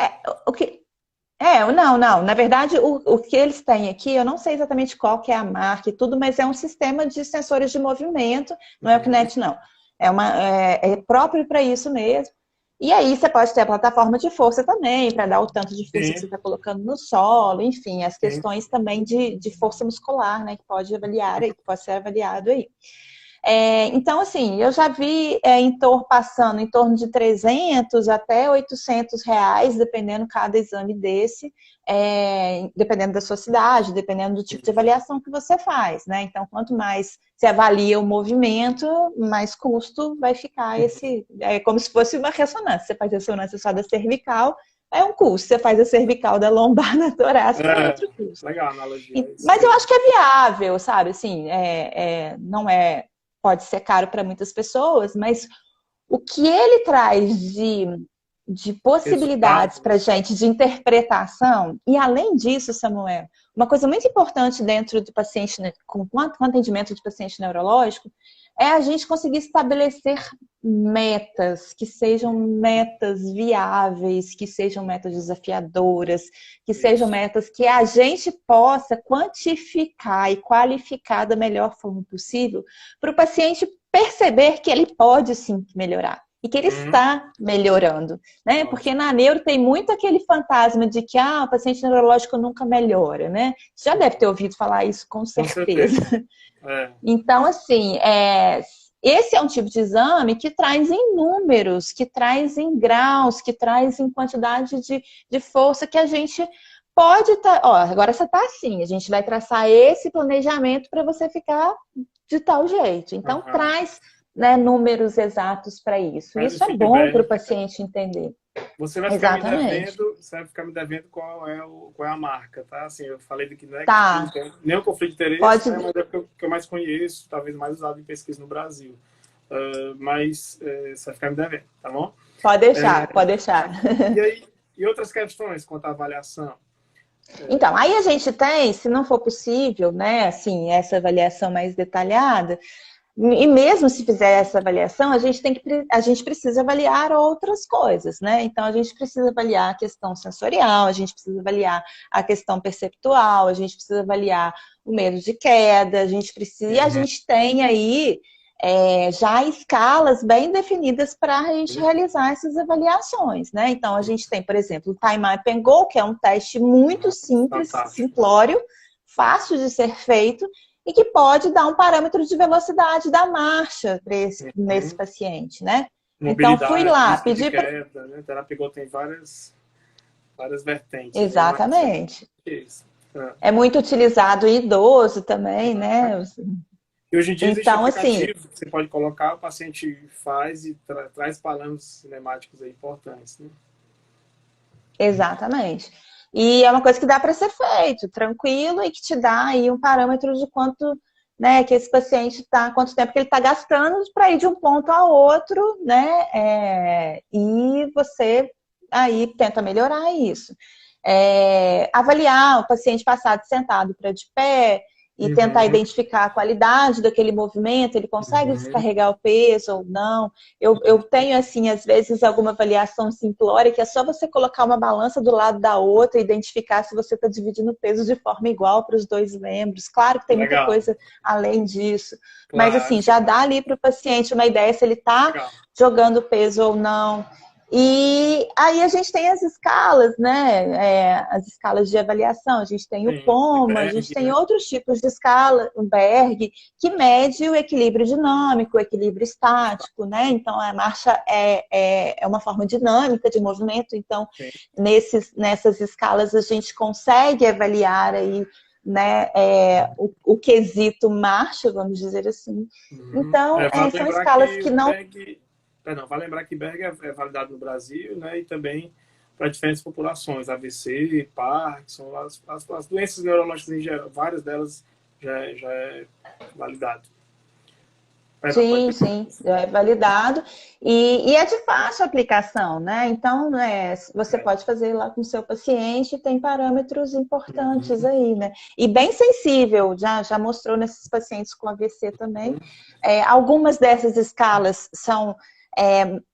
Não. Na verdade, o que eles têm aqui, eu não sei exatamente qual que é a marca e tudo, mas é um sistema de sensores de movimento, não é o Kinect, não. É próprio para isso mesmo. E aí você pode ter a plataforma de força também, para dar o tanto de força que você está colocando no solo, enfim, as questões também de força muscular, né, que pode ser avaliado aí. Então, assim, eu já vi passando em torno de 300 até 800 reais, dependendo cada exame desse, dependendo da sua cidade, dependendo do tipo de avaliação que você faz, né? Então, quanto mais você avalia o movimento, mais custo vai ficar é como se fosse uma ressonância. Você faz a ressonância só da cervical, é um custo. Você faz a cervical da lombar na torácica, é outro custo. Legal a analogia. Mas eu acho que é viável, sabe? Assim, não é... Pode ser caro para muitas pessoas, mas o que ele traz de possibilidades para a gente, de interpretação, e além disso, Samuel, uma coisa muito importante dentro do paciente, com atendimento de paciente neurológico, é a gente conseguir estabelecer metas, que sejam metas viáveis, que sejam metas desafiadoras, que sejam metas que a gente possa quantificar e qualificar da melhor forma possível, para o paciente perceber que ele pode sim melhorar. E que ele está melhorando, né? Porque na neuro tem muito aquele fantasma de que o paciente neurológico nunca melhora, né? Você já deve ter ouvido falar isso com certeza. Então, assim, esse é um tipo de exame que traz em números, que traz em graus, que traz em quantidade de força que a gente pode estar... agora você está assim, a gente vai traçar esse planejamento para você ficar de tal jeito. Então, traz... né, números exatos para isso. Isso é bom para o paciente entender. Você vai ficar me devendo qual é a marca, tá? Assim, eu falei do Kinect, tá. Nem o conflito de interesse, né, mas é o que eu mais conheço, talvez mais usado em pesquisa no Brasil. Mas você vai ficar me devendo, tá bom? Pode deixar, pode deixar. E outras questões quanto à avaliação? Então, aí a gente tem, se não for possível, né, assim, essa avaliação mais detalhada, e mesmo se fizer essa avaliação, a gente precisa avaliar outras coisas, né? Então, a gente precisa avaliar a questão sensorial, a gente precisa avaliar a questão perceptual, a gente precisa avaliar o medo de queda, e a gente tem aí já escalas bem definidas para a gente realizar essas avaliações, né? Então, a gente tem, por exemplo, o Time Up and Go, que é um teste muito simples, simplório, fácil de ser feito, e que pode dar um parâmetro de velocidade da marcha nesse paciente, né? Então, fui lá, pedi para... Né? Terapia Go tem várias vertentes. Exatamente. É muito utilizado em idoso também, né? E hoje em dia existe aplicativo que você pode colocar, o paciente faz e traz parâmetros cinemáticos aí importantes, né? Exatamente. E é uma coisa que dá para ser feito, tranquilo, e que te dá aí um parâmetro de quanto, né, que esse paciente está, quanto tempo que ele está gastando para ir de um ponto a outro, né? E você aí tenta melhorar isso. Avaliar o paciente passar de sentado para de pé, e tentar identificar a qualidade daquele movimento, ele consegue descarregar o peso ou não. Eu tenho, assim, às vezes, alguma avaliação simplória, que é só você colocar uma balança do lado da outra e identificar se você está dividindo o peso de forma igual para os dois membros. Claro que tem muita coisa além disso. Mas, assim, já dá ali para o paciente uma ideia se ele está jogando peso ou não. E aí a gente tem as escalas, né? As escalas de avaliação. A gente tem o Sim, POMA, a gente Berg, tem né? outros tipos de escala, o Berg, que mede o equilíbrio dinâmico, o equilíbrio estático, né? Então a marcha é uma forma dinâmica de movimento. Então Sim. nessas escalas a gente consegue avaliar aí, né, o quesito marcha, vamos dizer assim. Uhum. Então Vale são lembrar escalas que que o não. Berg, perdão, vale lembrar que Berg é validado no Brasil, né? E também para diferentes populações, AVC, Parkinson, as doenças neurológicas em geral, várias delas já é validado. Perdão, pode Sim, continuar. sim, é validado e é de fácil aplicação, né? Então, você É. pode fazer lá com o seu paciente, tem parâmetros importantes Uhum. aí, né? E bem sensível, já mostrou nesses pacientes com AVC também. Algumas dessas escalas são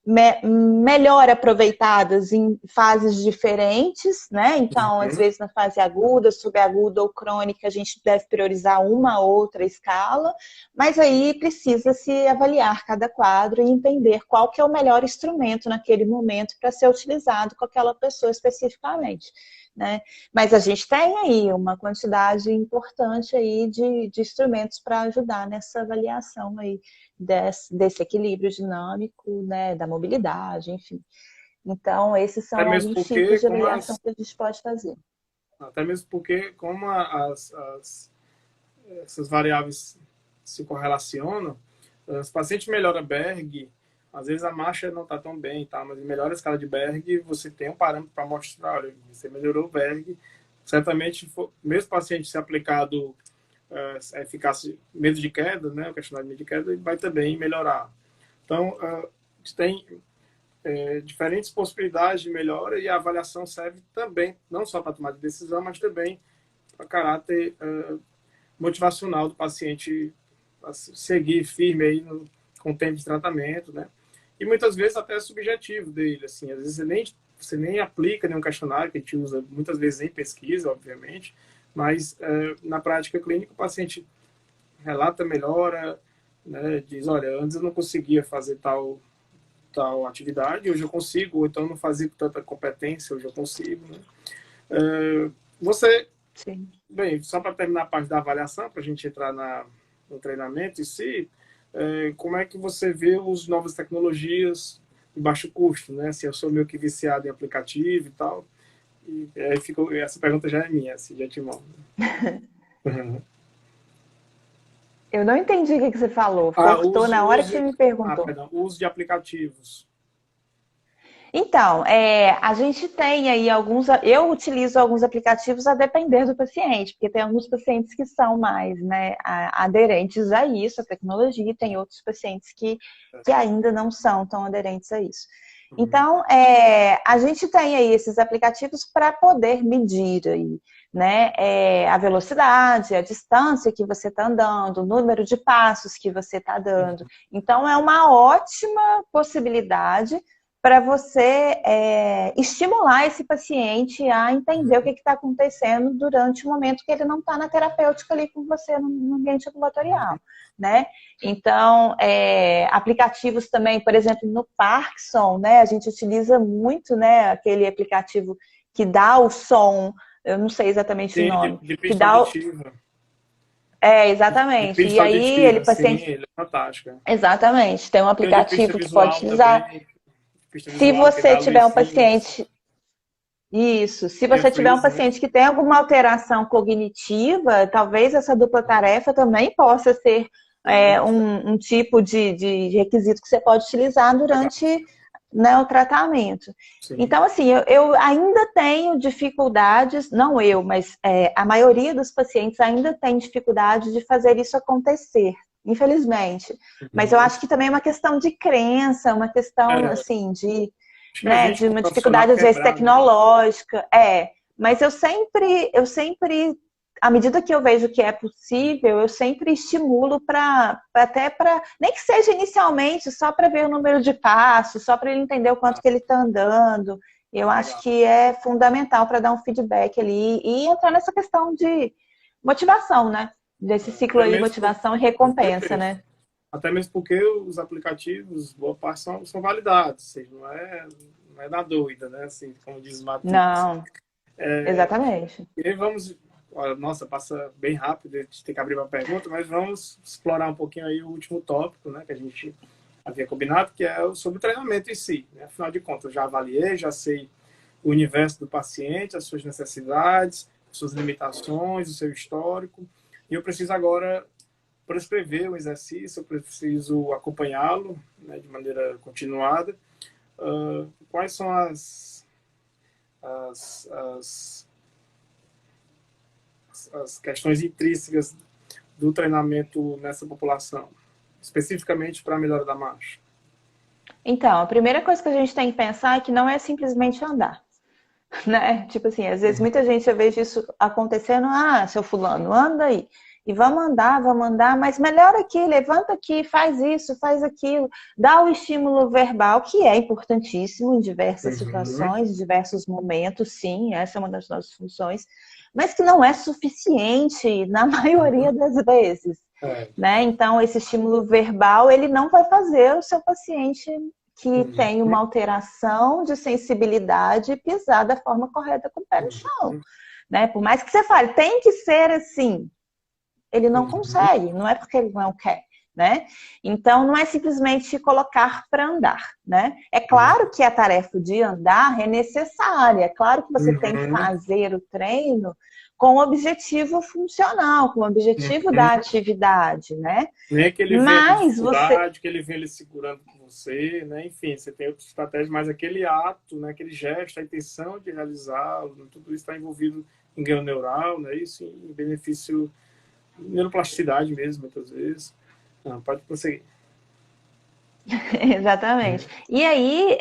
melhor aproveitadas em fases diferentes, né? Então, às Uhum. vezes na fase aguda, subaguda ou crônica, a gente deve priorizar uma ou outra escala. Mas aí precisa se avaliar cada quadro e entender qual que é o melhor instrumento naquele momento para ser utilizado com aquela pessoa especificamente, né? Mas a gente tem aí uma quantidade importante aí de instrumentos para ajudar nessa avaliação aí desse equilíbrio dinâmico, né, da mobilidade, enfim. Então, esses Até são mesmo alguns porque, tipos de avaliação que a gente pode fazer. como essas variáveis se correlacionam, se o paciente melhora Berg, às vezes a marcha não está tão bem, tá? Mas melhora a escala de Berg, você tem um parâmetro para mostrar, olha, você melhorou o Berg, certamente, mesmo o paciente se aplicado a eficácia, medo de queda, né, o questionário de medo de queda, ele vai também melhorar. Então, a gente tem diferentes possibilidades de melhora e a avaliação serve também, não só para tomar de decisão, mas também para caráter motivacional do paciente a seguir firme aí com o tempo de tratamento, né? E muitas vezes até é subjetivo dele, assim, às vezes você nem aplica nenhum questionário que a gente usa muitas vezes em pesquisa, obviamente, mas na prática clínica o paciente relata melhora, né? Diz, olha, antes eu não conseguia fazer tal atividade, hoje eu consigo, ou então não fazia com tanta competência, hoje eu consigo, né? Você, Sim. bem, só para terminar a parte da avaliação, para a gente entrar no treinamento em si, como é que você vê os novas tecnologias de baixo custo, né? Se eu sou meio que viciado em aplicativo e tal, e aí essa pergunta já é minha, assim, de antemão. Eu não entendi o que você falou. Cortou na hora que você me perguntou. Perdão, o uso de aplicativos. Então, a gente tem aí eu utilizo alguns aplicativos a depender do paciente, porque tem alguns pacientes que são mais, né, aderentes a isso, a tecnologia, e tem outros pacientes que ainda não são tão aderentes a isso. Uhum. Então, a gente tem aí esses aplicativos para poder medir aí, né, a velocidade, a distância que você está andando, o número de passos que você está dando. Então, é uma ótima possibilidade para você estimular esse paciente a entender o que está acontecendo durante o momento que ele não está na terapêutica ali com você no ambiente ambulatorial, né? Então, aplicativos também, por exemplo, no Parkinson, né? A gente utiliza muito, né? Aquele aplicativo que dá o som, eu não sei exatamente o Sim, nome, de que pista dá auditiva. De exatamente. E pista aí ele auditiva, sim, paciente, ele é fantástico. exatamente, tem um Tem o de pista aplicativo que pode visual utilizar. também, pista Se visual que dá você tiver um luzinhas, paciente Isso. Se tem a você tiver um Freeze, né? paciente que tem alguma alteração cognitiva, talvez essa dupla tarefa também possa ser Sim, um tipo de requisito que você pode utilizar legal. durante, né, o tratamento. Sim. Então, assim, eu ainda tenho dificuldades, não eu, mas a maioria dos pacientes ainda tem dificuldade de fazer isso acontecer, infelizmente. Mas eu Uhum. acho que também é uma questão de crença, uma questão, É, assim, acho que a né, gente, de como uma profissional, dificuldade às vezes quebrar, né? tecnológica, mas eu sempre, à medida que eu vejo que é possível, eu sempre estimulo nem que seja inicialmente, só para ver o número de passos, só para ele entender o quanto Ah, que ele está andando. Eu acho legal. que é fundamental para dar um feedback ali e entrar nessa questão de motivação, né? Desse ciclo Até aí, mesmo, motivação e recompensa, perfeito. né? Até mesmo porque os aplicativos, boa parte, são validados. Ou seja, não é na dúvida, né? Assim, como diz Matrix. Não, exatamente. E aí vamos, olha, nossa, passa bem rápido, a gente tem que abrir uma pergunta, mas vamos explorar um pouquinho aí o último tópico, né, que a gente havia combinado, que é sobre o treinamento em si, né? Afinal de contas, eu já avaliei, já sei o universo do paciente, as suas necessidades, as suas limitações, o seu histórico, e eu preciso agora prescrever o exercício, eu preciso acompanhá-lo, né, de maneira continuada. Quais são as, as, as questões intrínsecas do treinamento nessa população, especificamente para a melhora da marcha? Então, a primeira coisa que a gente tem que pensar é que não é simplesmente andar, né? Tipo assim, às vezes muita gente, eu vejo isso acontecendo, seu fulano, anda aí. E vamos andar, mas melhora aqui, levanta aqui, faz isso, faz aquilo. Dá o estímulo verbal, que é importantíssimo em diversas situações, em diversos momentos, sim, essa é uma das nossas funções, mas que não é suficiente na maioria das vezes. Né? Então, esse estímulo verbal, ele não vai fazer o seu paciente que tem uma alteração de sensibilidade pisar da forma correta com o pé no chão. Né? Por mais que você fale, tem que ser assim, ele não consegue, não é porque ele não quer. Né? Então, não é simplesmente colocar para andar. Né? É claro que a tarefa de andar é necessária, é claro que você tem que fazer o treino com o objetivo funcional, com o objetivo da atividade, né? Nem que ele venha com dificuldade, que ele venha ele segurando com você, né? Enfim, você tem outras estratégias, mas aquele ato, né? Aquele gesto, a intenção de realizá-lo, tudo isso está envolvido em ganho neural, né? Isso em benefício, neuroplasticidade mesmo, muitas vezes. Não, pode prosseguir. Exatamente. E aí,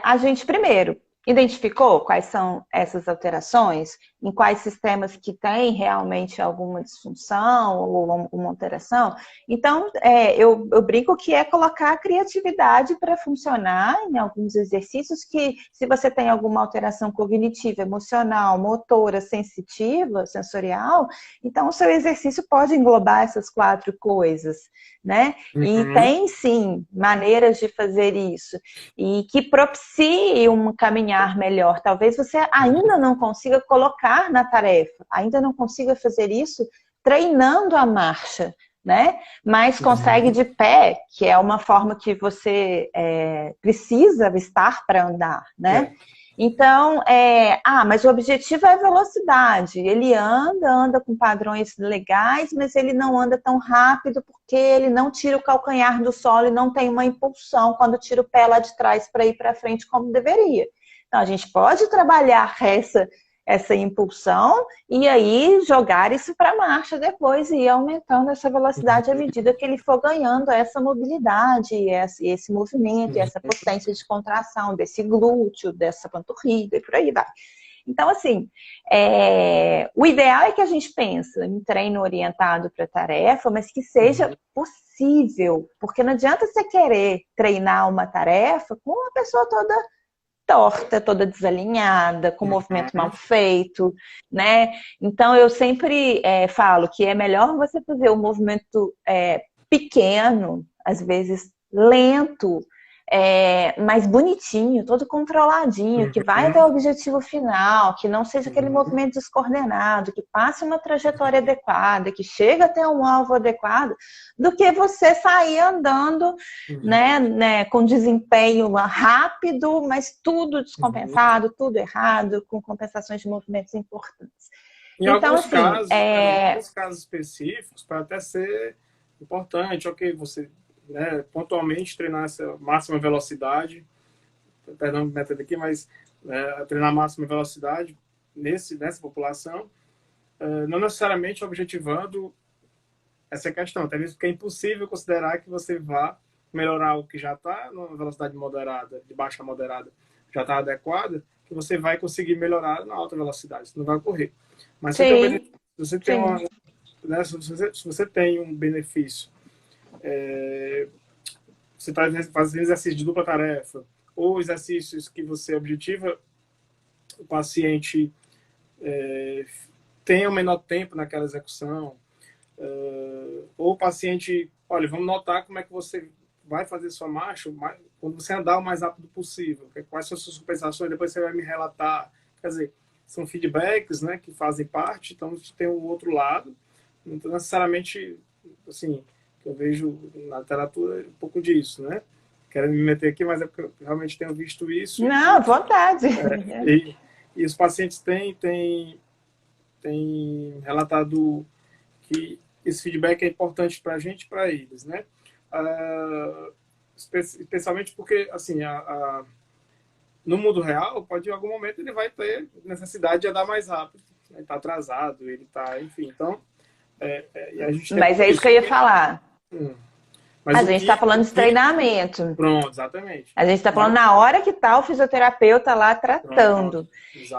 a gente primeiro identificou quais são essas alterações, em quais sistemas que tem realmente alguma disfunção ou alguma alteração. Então, eu brinco que é colocar a criatividade para funcionar em alguns exercícios que, se você tem alguma alteração cognitiva, emocional, motora, sensitiva, sensorial, então o seu exercício pode englobar essas 4 coisas, né? E tem, sim, maneiras de fazer isso e que propicie um caminhar melhor. Talvez você ainda não consiga colocar na tarefa, ainda não consiga fazer isso treinando a marcha, né? Mas consegue de pé, que é uma forma que você precisa estar para andar, né? Então, mas o objetivo é a velocidade. Ele anda com padrões legais, mas ele não anda tão rápido porque ele não tira o calcanhar do solo e não tem uma impulsão quando tira o pé lá de trás para ir para frente como deveria. Então, a gente pode trabalhar essa impulsão e aí jogar isso para a marcha depois e ir aumentando essa velocidade à medida que ele for ganhando essa mobilidade, esse movimento, essa potência de contração desse glúteo, dessa panturrilha e por aí vai. Então, assim, o ideal é que a gente pense em treino orientado para tarefa, mas que seja possível, porque não adianta você querer treinar uma tarefa com uma pessoa toda torta, toda desalinhada, com movimento mal feito, né? Então, eu sempre falo que é melhor você fazer um movimento pequeno, às vezes lento, mais bonitinho, todo controladinho, que vai até o objetivo final, que não seja aquele movimento descoordenado, que passe uma trajetória adequada, que chegue até um alvo adequado, do que você sair andando, né, com desempenho rápido, mas tudo descompensado, tudo errado, com compensações de movimentos importantes. Em alguns casos específicos, para até ser importante, ok, você pontualmente treinar essa máxima velocidade, perdão, método aqui, mas treinar máxima velocidade nessa população, não necessariamente objetivando essa questão, até mesmo porque é impossível considerar que você vá melhorar o que já está numa velocidade moderada, de baixa a moderada, já está adequada, que você vai conseguir melhorar na alta velocidade, isso não vai ocorrer. Mas se você tem um benefício, você está fazendo exercício de dupla tarefa, ou exercícios que você objetiva o paciente tenha o menor tempo naquela execução, ou o paciente, olha, vamos notar como é que você vai fazer sua marcha, quando você andar o mais rápido possível, quais são as suas compensações, depois você vai me relatar. Quer dizer, são feedbacks, né, que fazem parte, então tem o outro lado. Não necessariamente, assim, que eu vejo na literatura um pouco disso, né? Quero me meter aqui, mas é porque eu realmente tenho visto isso. Não, à vontade. E os pacientes têm relatado que esse feedback é importante para a gente e para eles, né? Especialmente porque, assim, no mundo real, pode em algum momento ele vai ter necessidade de andar mais rápido. Ele está atrasado, ele está, enfim. Então, e a gente tem Mas é isso que eu ia falar. Mas a gente está falando de treinamento. Pronto, exatamente. A gente está falando na hora que está o fisioterapeuta lá tratando. Pronto,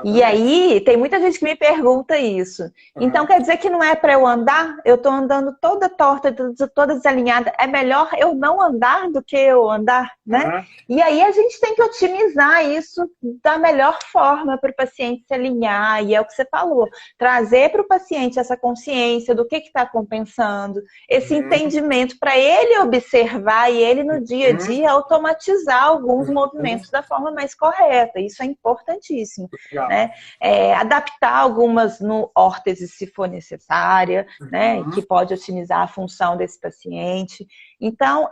e aí, tem muita gente que me pergunta isso. Então, quer dizer que não é para eu andar? Eu estou andando toda torta, toda desalinhada. É melhor eu não andar do que eu andar, né? E aí, a gente tem que otimizar isso da melhor forma para o paciente se alinhar. E é o que você falou. Trazer para o paciente essa consciência do que está compensando, esse entendimento para ele observar e ele no dia a dia automatizar alguns movimentos da forma mais correta. Isso é importantíssimo. Né? Adaptar algumas no órtese se for necessária, né? Que pode otimizar a função desse paciente. Então,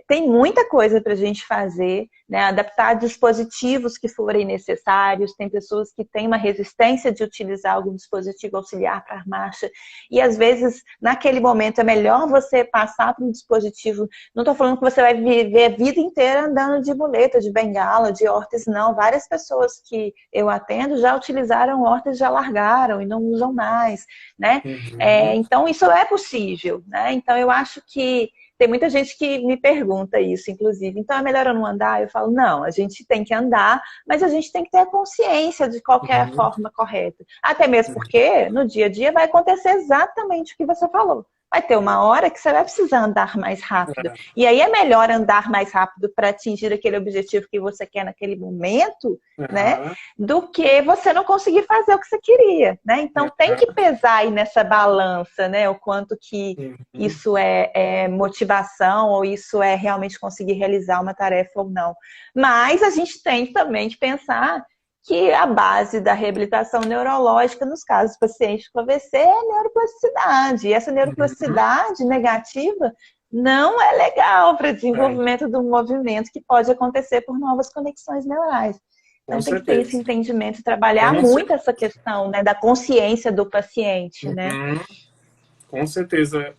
tem muita coisa para a gente fazer, né? Adaptar dispositivos que forem necessários. Tem pessoas que têm uma resistência de utilizar algum dispositivo auxiliar para a marcha. E, às vezes, naquele momento, é melhor você passar para um dispositivo. Não estou falando que você vai viver a vida inteira andando de muleta, de bengala, de órtese, não. Várias pessoas que eu atendo já utilizaram órtese, já largaram e não usam mais, né? Então, isso é possível, né? Então, eu acho que tem muita gente que me pergunta isso, inclusive. Então, é melhor eu não andar? Eu falo, não, a gente tem que andar, mas a gente tem que ter a consciência de qual que é a forma correta. Até mesmo porque, no dia a dia, vai acontecer exatamente o que você falou. Vai ter uma hora que você vai precisar andar mais rápido. E aí é melhor andar mais rápido para atingir aquele objetivo que você quer naquele momento, né? Do que você não conseguir fazer o que você queria, né? Então tem que pesar aí nessa balança, né? O quanto que isso é motivação ou isso é realmente conseguir realizar uma tarefa ou não. Mas a gente tem também que pensar que a base da reabilitação neurológica, nos casos de pacientes com AVC, é a neuroplasticidade. E essa neuroplasticidade negativa não é legal para o desenvolvimento do movimento que pode acontecer por novas conexões neurais. Então tem que ter esse entendimento, trabalhar muito essa questão, né, da consciência do paciente, né? Com certeza.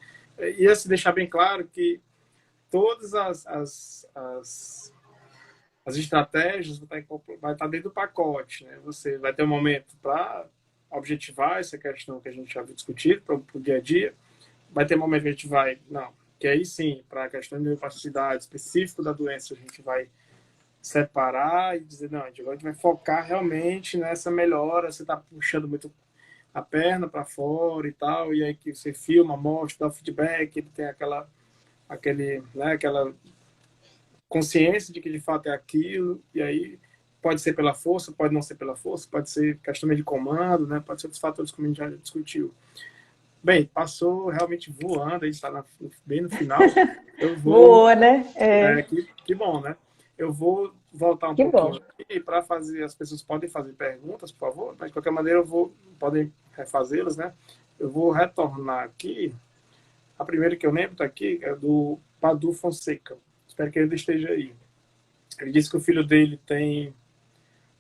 E assim, deixar bem claro que todas as estratégias vai estar dentro do pacote, né? Você vai ter um momento para objetivar essa questão que a gente já viu discutido para o dia a dia. Vai ter um momento que a gente vai, que aí sim, para a questão de neuroplasticidade específica da doença, a gente vai separar e dizer, não, agora a gente vai focar realmente nessa melhora, você está puxando muito a perna para fora e tal, e aí que você filma, mostra, dá o feedback, ele tem aquela consciência de que de fato é aquilo, e aí pode ser pela força, pode não ser pela força, pode ser questão de comando, né? Pode ser outros fatores como a gente já discutiu. Bem, passou realmente voando, a gente está bem no final. Eu vou, boa, né? Que bom, né? Eu vou voltar um pouquinho aqui para fazer, as pessoas podem fazer perguntas, por favor, mas de qualquer maneira podem refazê-las, né? Eu vou retornar aqui. A primeira que eu lembro está aqui, é do Padu Fonseca. Espero que ele esteja aí. Ele disse que o filho dele tem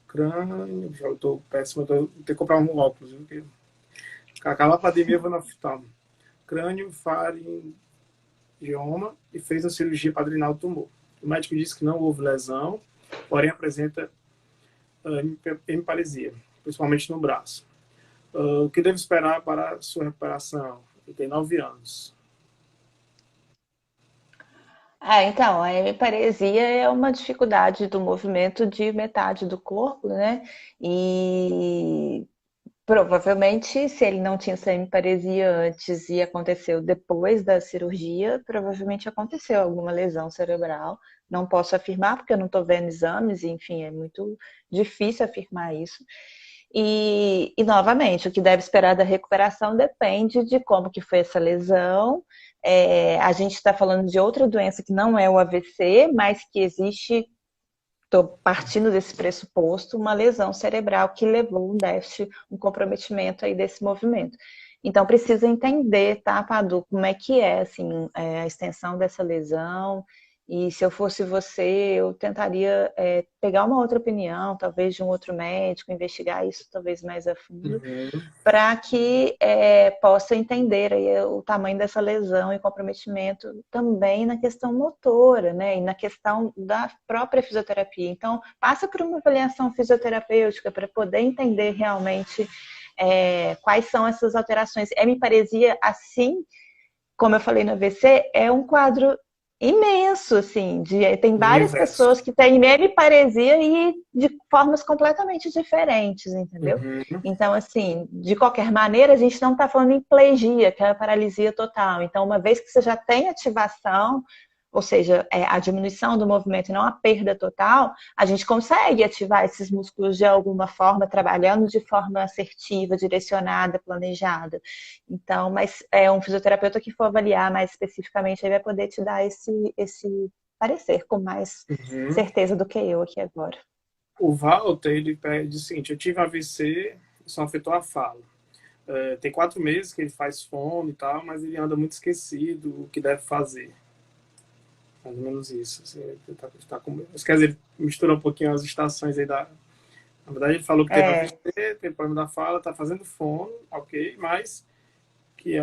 crânio. Já estou péssimo, tenho que comprar um óculos. Cacalapademia vanoftalmo. Crânio faringioma e fez a cirurgia para drenar o tumor. O médico disse que não houve lesão, porém apresenta hemiparesia, principalmente no braço. O que devo esperar para a sua recuperação? Ele tem 9 anos. Então, a hemiparesia é uma dificuldade do movimento de metade do corpo, né? E provavelmente, se ele não tinha essa hemiparesia antes e aconteceu depois da cirurgia, provavelmente aconteceu alguma lesão cerebral. Não posso afirmar, porque eu não estou vendo exames, enfim, é muito difícil afirmar isso. Novamente, o que deve esperar da recuperação depende de como que foi essa lesão. A gente está falando de outra doença que não é o AVC, mas que existe, estou partindo desse pressuposto, uma lesão cerebral que levou um déficit, um comprometimento aí desse movimento. Então, precisa entender, tá, Padu, como é que é, assim, a extensão dessa lesão. E se eu fosse você, eu tentaria pegar uma outra opinião, talvez de um outro médico, investigar isso talvez mais a fundo, Uhum. para que possa entender aí o tamanho dessa lesão e comprometimento também na questão motora, né? E na questão da própria fisioterapia. Então, passa por uma avaliação fisioterapêutica para poder entender realmente quais são essas alterações. Hemiparesia, assim como eu falei no AVC, é um quadro imenso, assim, tem várias Universo. pessoas que têm hemiparesia e de formas completamente diferentes, entendeu? Uhum. Então, assim, de qualquer maneira, a gente não está falando em plegia, que é a paralisia total. Então, uma vez que você já tem ativação, ou seja, a diminuição do movimento e não a perda total, a gente consegue ativar esses músculos de alguma forma, trabalhando de forma assertiva, direcionada, planejada. Então, mas um fisioterapeuta que for avaliar mais especificamente, ele vai poder te dar esse parecer com mais Uhum. certeza do que eu aqui agora. O Walter, ele pede o seguinte: eu tive AVC, só afetou a fala. Tem 4 meses que ele faz fono e tal, mas ele anda muito esquecido o que deve fazer. Mais ou menos isso. Assim, quer dizer, ele mistura um pouquinho as estações aí da. Na verdade, ele falou que teve AVC, teve problema da fala, está fazendo fono, ok, mas que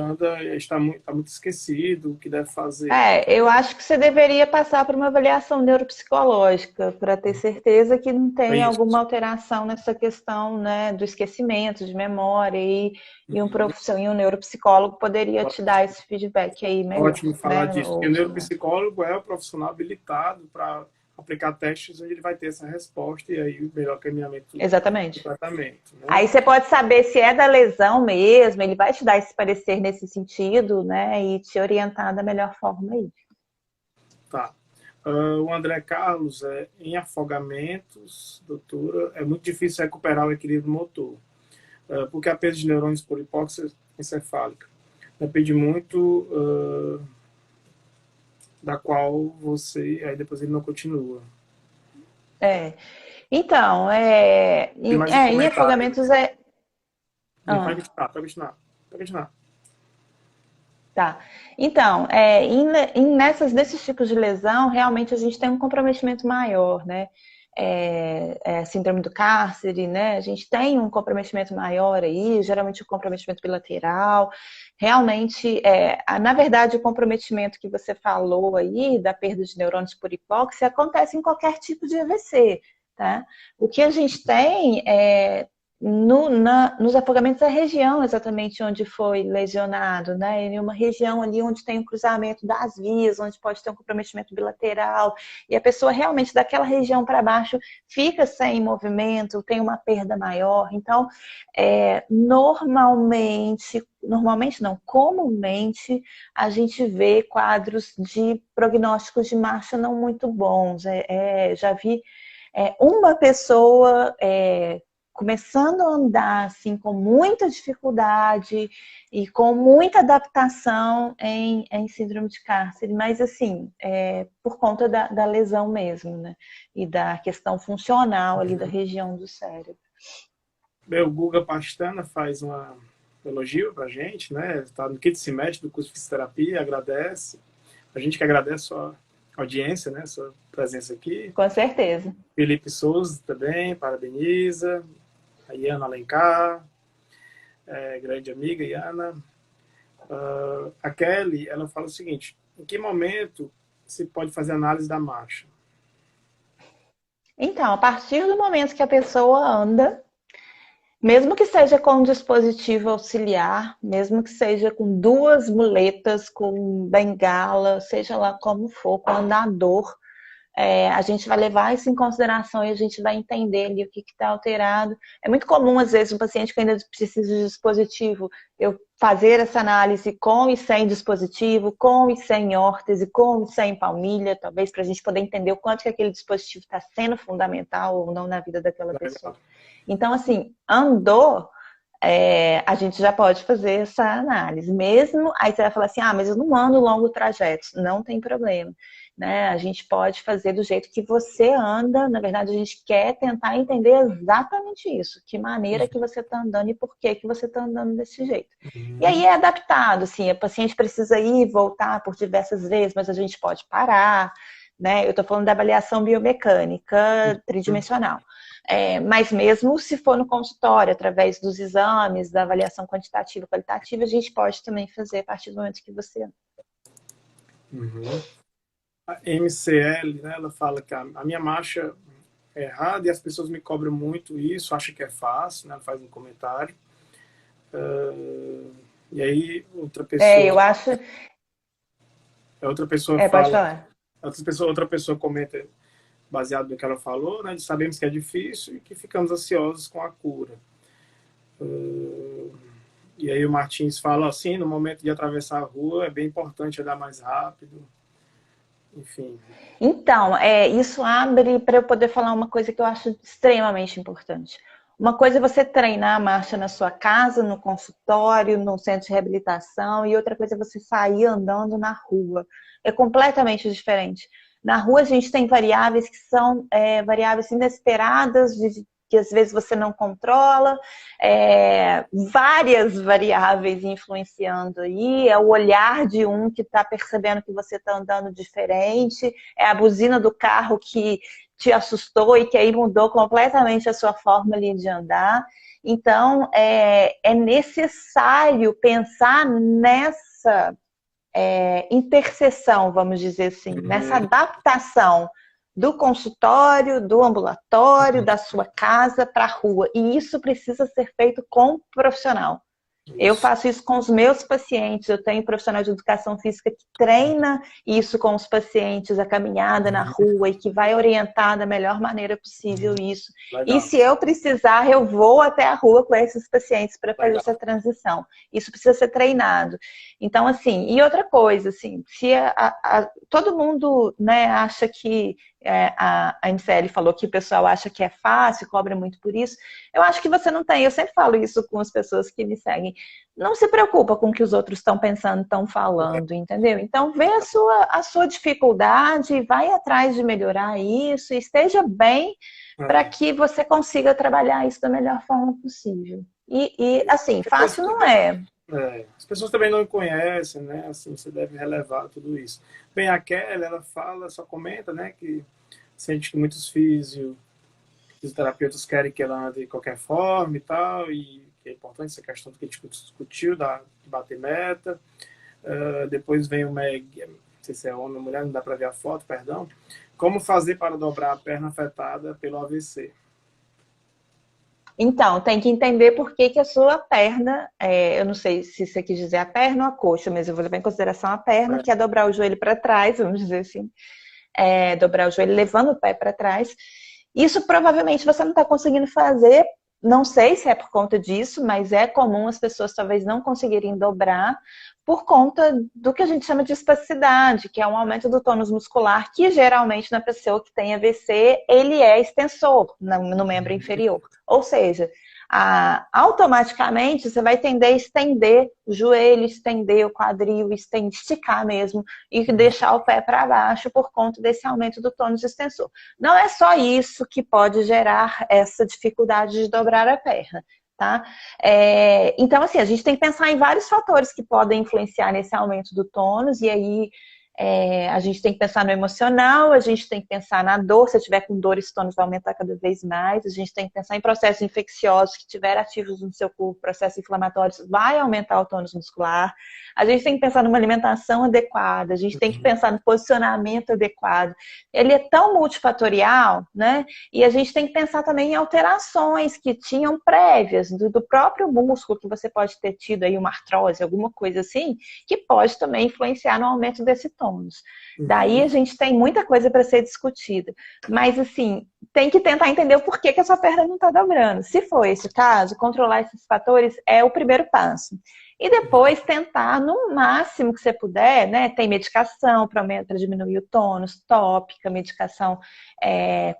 está muito esquecido o que deve fazer. Eu acho que você deveria passar por uma avaliação neuropsicológica para ter certeza que não É tem isso. alguma alteração nessa questão, né, do esquecimento, de memória e um neuropsicólogo poderia te dar esse feedback aí melhor, Ótimo falar né? disso, porque o neuropsicólogo é o profissional habilitado para aplicar testes onde ele vai ter essa resposta e aí o melhor caminhamento do Exatamente. tratamento. Né? Aí você pode saber se é da lesão mesmo, ele vai te dar esse parecer nesse sentido, né? E te orientar da melhor forma aí. Tá. O André Carlos, em afogamentos, doutora, é muito difícil recuperar o equilíbrio motor, porque a perda de neurônios por hipóxia encefálica depende muito da qual você, aí depois ele não continua. Então, Tem mais um em comentário. afogamentos Pode Ah, continuar, pode continuar. Pode continuar. tá. Então, nesses tipos de lesão, realmente a gente tem um comprometimento maior, né? Síndrome do cárcere, né? A gente tem um comprometimento maior aí, geralmente o comprometimento bilateral. Realmente, na verdade, o comprometimento que você falou aí, da perda de neurônios por hipóxia, acontece em qualquer tipo de AVC, tá? O que a gente tem nos afogamentos é a região exatamente onde foi lesionado, né? Em uma região ali onde tem um cruzamento das vias, onde pode ter um comprometimento bilateral, e a pessoa realmente daquela região para baixo fica sem movimento, tem uma perda maior. Então, normalmente não, comumente a gente vê quadros de prognósticos de marcha não muito bons. Já vi uma pessoa começando a andar assim com muita dificuldade e com muita adaptação em síndrome de cárcere, mas assim, por conta da lesão mesmo, né? E da questão funcional ali da região do cérebro. O Guga Pastana faz um elogio pra gente, né? Está no quinto semestre do curso de fisioterapia, agradece. A gente que agradece a sua audiência, né? Sua presença aqui. Com certeza. Felipe Souza também, parabeniza. A Iana Alencar, grande amiga Iana. A Kelly, ela fala o seguinte: em que momento se pode fazer análise da marcha? Então, a partir do momento que a pessoa anda, mesmo que seja com um dispositivo auxiliar, mesmo que seja com 2 muletas, com bengala, seja lá como for, com andador, a gente vai levar isso em consideração e a gente vai entender ali o que está alterado. É muito comum, às vezes, um paciente que ainda precisa de dispositivo, eu fazer essa análise com e sem dispositivo, com e sem órtese, com e sem palmilha, talvez para a gente poder entender o quanto que aquele dispositivo está sendo fundamental ou não na vida daquela pessoa. Então, assim, andou, a gente já pode fazer essa análise. Mesmo, aí você vai falar assim, mas eu não ando longo trajeto. Não tem problema. Né? A gente pode fazer do jeito que você anda. Na verdade, a gente quer tentar entender exatamente isso. Que maneira que você está andando e por que você está andando desse jeito. E aí é adaptado, assim, a paciente precisa ir e voltar por diversas vezes, mas a gente pode parar, né? Eu estou falando da avaliação biomecânica tridimensional. Mas mesmo se for no consultório, através dos exames, da avaliação quantitativa e qualitativa, a gente pode também fazer a partir do momento que você... A MCL, né, ela fala que a minha marcha é errada e as pessoas me cobram muito isso, acham que é fácil, né, faz um comentário. E aí outra pessoa... eu acho... Outra pessoa pode fala... falar. Outra pessoa comenta, baseado no que ela falou, né, sabemos que é difícil e que ficamos ansiosos com a cura. E aí o Martins fala assim, no momento de atravessar a rua é bem importante andar mais rápido. Enfim. Então, isso abre para eu poder falar uma coisa que eu acho extremamente importante. Uma coisa é você treinar a marcha na sua casa, no consultório, no centro de reabilitação, e outra coisa é você sair andando na rua. É completamente diferente. Na rua a gente tem variáveis que são variáveis inesperadas, que às vezes você não controla, várias variáveis influenciando aí, é o olhar de um que está percebendo que você está andando diferente, é a buzina do carro que te assustou e que aí mudou completamente a sua forma ali de andar. Então, é necessário pensar nessa interseção, vamos dizer assim, nessa adaptação do consultório, do ambulatório, da sua casa para a rua. E isso precisa ser feito com um profissional. Eu faço isso com os meus pacientes, eu tenho um profissional de educação física que treina isso com os pacientes, a caminhada na rua e que vai orientar da melhor maneira possível isso. Legal. E se eu precisar, eu vou até a rua com esses pacientes para fazer essa transição. Isso precisa ser treinado. Então, assim, e outra coisa, assim, se todo mundo, né, acha que a MCL falou que o pessoal acha que é fácil, cobra muito por isso. Eu acho que você não tem. Eu sempre falo isso com as pessoas que me seguem. Não se preocupa com o que os outros estão pensando, estão falando, entendeu? Então, vê a sua dificuldade, vai atrás de melhorar isso, e esteja bem para que você consiga trabalhar isso da melhor forma possível. E assim, fácil não é. As pessoas também não conhecem, né? Assim, você deve relevar tudo isso. Bem, a Kelly, ela fala, só comenta, né, que sente que muitos fisioterapeutas querem que ela ande de qualquer forma e tal, e que é importante essa questão que a gente discutiu, de bater meta. Depois vem o Meg, não sei se é homem ou mulher, não dá para ver a foto, perdão. Como fazer para dobrar a perna afetada pelo AVC? Então, tem que entender por que a sua perna, eu não sei se você quis dizer a perna ou a coxa, mas eu vou levar em consideração a perna, que é dobrar o joelho para trás, vamos dizer assim, dobrar o joelho levando o pé para trás. Isso provavelmente você não está conseguindo fazer, não sei se é por conta disso, mas é comum as pessoas talvez não conseguirem dobrar por conta do que a gente chama de espasticidade, que é um aumento do tônus muscular, que geralmente na pessoa que tem AVC, ele é extensor no membro inferior. Ou seja, automaticamente você vai tender a estender o joelho, estender o quadril, esticar mesmo e deixar o pé para baixo por conta desse aumento do tônus extensor. Não é só isso que pode gerar essa dificuldade de dobrar a perna. Tá? Então, assim, a gente tem que pensar em vários fatores que podem influenciar nesse aumento do tônus, e aí a gente tem que pensar no emocional, a gente tem que pensar na dor, se tiver com dor, esse tônus vai aumentar cada vez mais, a gente tem que pensar em processos infecciosos que estiver ativos no seu corpo, processos inflamatórios, vai aumentar o tônus muscular, a gente tem que pensar numa alimentação adequada, a gente tem que pensar no posicionamento adequado. Ele é tão multifatorial, né? E a gente tem que pensar também em alterações que tinham prévias do próprio músculo, que você pode ter tido aí uma artrose, alguma coisa assim, que pode também influenciar no aumento desse tônus. tônus. Daí a gente tem muita coisa para ser discutida. Mas, assim, tem que tentar entender o porquê que a sua perna não está dobrando. Se for esse o caso, controlar esses fatores é o primeiro passo. E depois tentar, no máximo que você puder, né? Tem medicação para diminuir o tônus, tópica, medicação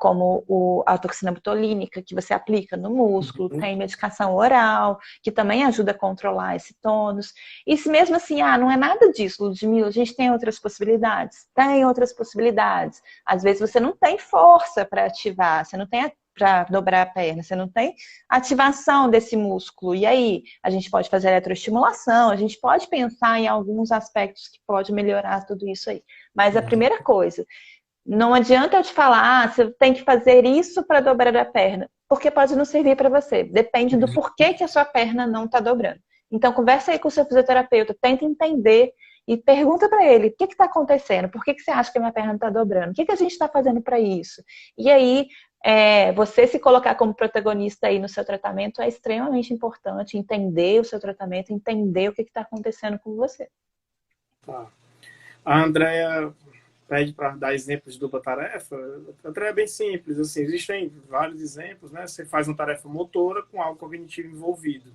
como a toxina botulínica, que você aplica no músculo, tem medicação oral, que também ajuda a controlar esse tônus. E se mesmo assim, não é nada disso, Ludmila, a gente tem outras possibilidades? Tem outras possibilidades. Às vezes você não tem força para ativar, você não tem para dobrar a perna, você não tem ativação desse músculo. E aí, a gente pode fazer eletroestimulação, a gente pode pensar em alguns aspectos que pode melhorar tudo isso aí. Mas a primeira coisa, não adianta eu te falar, você tem que fazer isso para dobrar a perna, porque pode não servir para você. Depende do porquê que a sua perna não está dobrando. Então, conversa aí com o seu fisioterapeuta, tenta entender e pergunta para ele, o que está acontecendo? Por que você acha que a minha perna não está dobrando? O que a gente está fazendo para isso? E aí, você se colocar como protagonista aí no seu tratamento é extremamente importante, entender o seu tratamento, entender o que está acontecendo com você. Tá. A Andrea pede para dar exemplos de dupla tarefa. A tarefa é bem simples, assim, existem vários exemplos, né? Você faz uma tarefa motora com algo cognitivo envolvido.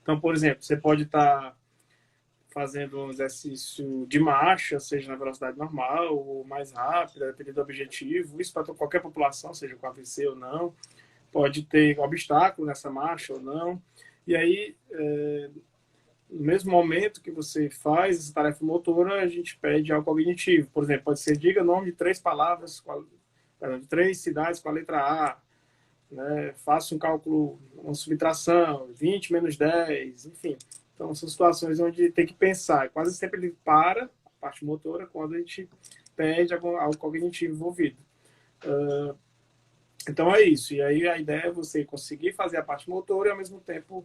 Então, por exemplo, você pode estar fazendo um exercício de marcha, seja na velocidade normal ou mais rápida, dependendo do objetivo. Isso para qualquer população, seja com AVC ou não. Pode ter obstáculo nessa marcha ou não. E aí, no mesmo momento que você faz essa tarefa motora, a gente pede algo cognitivo. Por exemplo, pode ser, diga o nome de 3 palavras, de 3 cidades com a letra A. Né? Faça um cálculo, uma subtração, 20 menos 10, enfim. Então, são situações onde tem que pensar. Quase sempre ele para, a parte motora, quando a gente pede algo cognitivo envolvido. Então, é isso. E aí, a ideia é você conseguir fazer a parte motora e, ao mesmo tempo,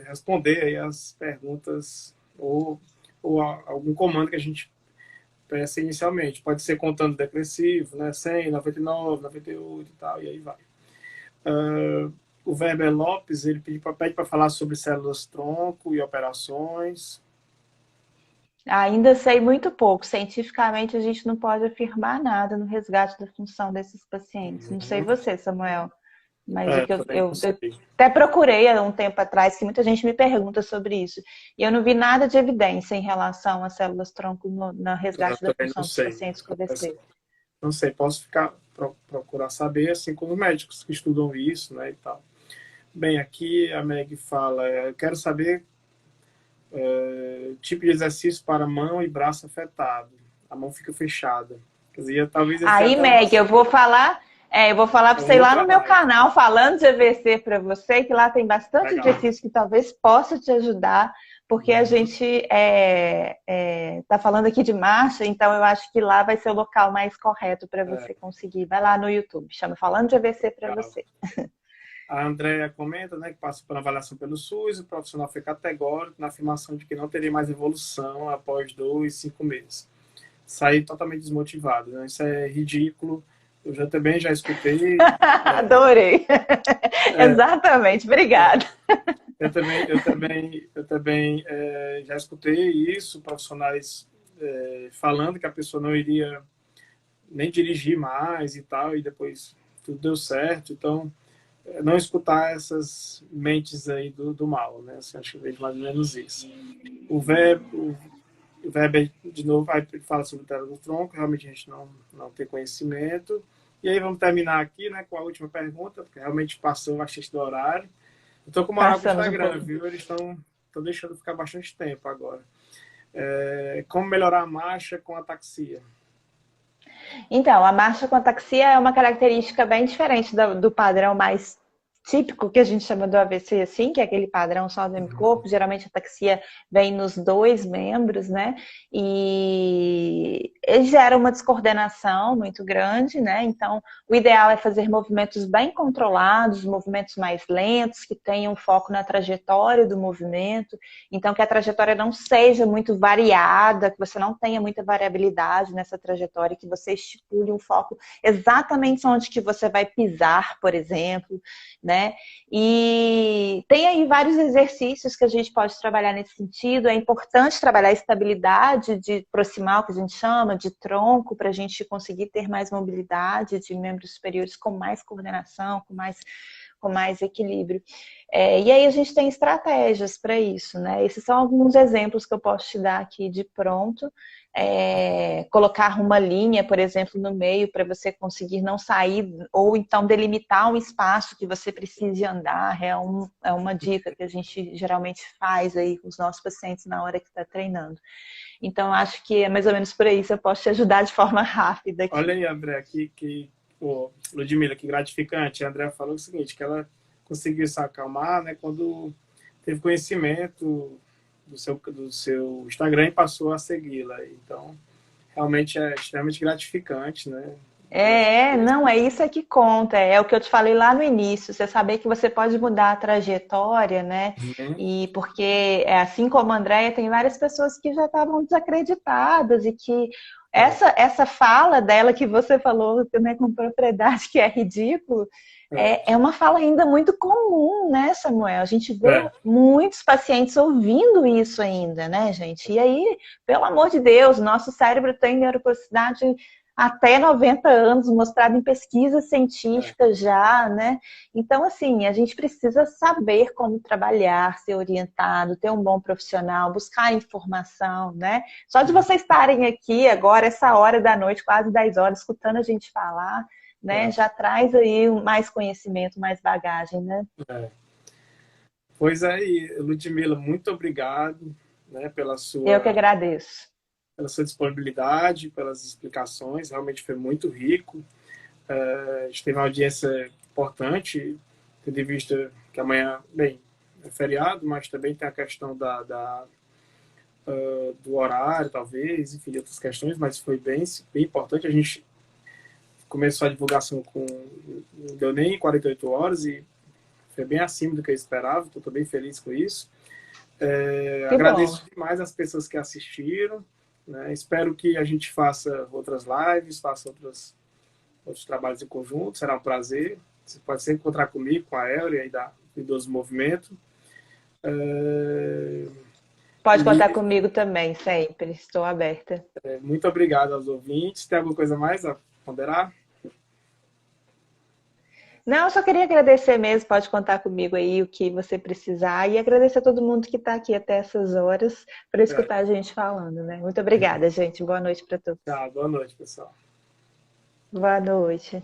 responder aí as perguntas ou algum comando que a gente peça inicialmente. Pode ser contando decressivo, né? 100, 99, 98 e tal, e aí vai. O Weber Lopes, ele pede para falar sobre células-tronco e operações. Ainda sei muito pouco. Cientificamente, a gente não pode afirmar nada no resgate da função desses pacientes. Não sei você, Samuel, mas o que eu até procurei há um tempo atrás, que muita gente me pergunta sobre isso. E eu não vi nada de evidência em relação às células-tronco no resgate da função dos pacientes com AVC. Não sei, posso procurar saber, assim como médicos que estudam isso, né, e tal. Bem, aqui a Meg fala, eu quero saber tipo de exercício para mão e braço afetado. A mão fica fechada. Quer dizer, talvez aí, Meg, eu vou falar para você ir lá no meu canal falando de AVC para você, que lá tem bastante exercício que talvez possa te ajudar, porque a gente tá falando aqui de marcha, então eu acho que lá vai ser o local mais correto para você conseguir. Vai lá no YouTube, chama Falando de AVC para você. A Andrea comenta, né, que passou por avaliação pelo SUS, o profissional foi categórico na afirmação de que não teria mais evolução após 2, 5 meses. Saí totalmente desmotivado, né? Isso é ridículo. Eu também já escutei. Adorei. Exatamente, obrigada. Eu também já escutei isso, profissionais falando que a pessoa não iria nem dirigir mais e tal, e depois tudo deu certo. Então, não escutar essas mentes aí do mal, né? Assim, acho que vejo mais ou menos isso. O Weber, de novo, fala sobre o tela do tronco, realmente a gente não tem conhecimento. E aí vamos terminar aqui, né, com a última pergunta, porque realmente passou bastante do horário. Estou com o moral com o Instagram, viu? Eles estão deixando ficar bastante tempo agora. Como melhorar a marcha com ataxia? Então, a marcha com ataxia é uma característica bem diferente do padrão mais típico que a gente chama do AVC, assim, que é aquele padrão só do hemicorpo. Geralmente a ataxia vem nos 2 membros, né? E ele gera uma descoordenação muito grande, né? Então, o ideal é fazer movimentos bem controlados, movimentos mais lentos, que tenham foco na trajetória do movimento. Então, que a trajetória não seja muito variada, que você não tenha muita variabilidade nessa trajetória, que você estipule um foco exatamente onde que você vai pisar, por exemplo, né? né? E tem aí vários exercícios que a gente pode trabalhar nesse sentido. É importante trabalhar a estabilidade de proximal, que a gente chama, de tronco, para a gente conseguir ter mais mobilidade de membros superiores com mais coordenação, com mais equilíbrio. E aí a gente tem estratégias para isso, né? Esses são alguns exemplos que eu posso te dar aqui de pronto. Colocar uma linha, por exemplo, no meio para você conseguir não sair, ou então delimitar um espaço que você precise andar, é uma dica que a gente geralmente faz aí com os nossos pacientes na hora que está treinando. Então, acho que é mais ou menos por aí, se eu posso te ajudar de forma rápida aqui. Olha aí, André, Ludmila, que gratificante. A André falou o seguinte, que ela conseguiu se acalmar, né, quando teve conhecimento do seu Instagram e passou a segui-la. Então, realmente é extremamente gratificante, né? Não, é isso que conta, é o que eu te falei lá no início, você saber que você pode mudar a trajetória, né? Uhum. E porque, assim como a Andréia, tem várias pessoas que já estavam desacreditadas e que essa fala dela que você falou, né, com propriedade, que é ridículo, é uma fala ainda muito comum, né, Samuel? A gente vê muitos pacientes ouvindo isso ainda, né, gente? E aí, pelo amor de Deus, nosso cérebro tem neuroplasticidade até 90 anos, mostrado em pesquisas científicas já, né? Então, assim, a gente precisa saber como trabalhar, ser orientado, ter um bom profissional, buscar informação, né? Só de vocês estarem aqui agora, essa hora da noite, quase 10 horas, escutando a gente falar, né? Já traz aí mais conhecimento, mais bagagem, né? Pois é, Ludmila, muito obrigado, né, Eu que agradeço. pela sua disponibilidade, pelas explicações, realmente foi muito rico. A gente teve uma audiência importante, tendo em vista que amanhã, bem, é feriado, mas também tem a questão do horário, talvez, enfim, outras questões, mas foi bem importante. A gente começou a divulgação não deu nem 48 horas e foi bem acima do que eu esperava, estou bem feliz com isso. Agradeço demais as pessoas que assistiram, né? Espero que a gente faça outras lives, faça outros trabalhos em conjunto, será um prazer. Você pode sempre encontrar comigo, com a Eury, aí da Idoso Movimento. Pode contar comigo também, sempre. Estou aberta. Muito obrigado aos ouvintes. Tem alguma coisa mais a ponderar? Não, eu só queria agradecer mesmo, pode contar comigo aí o que você precisar e agradecer a todo mundo que está aqui até essas horas para escutar a gente falando, né? Muito obrigada, gente. Boa noite para todos. Boa noite, pessoal. Boa noite.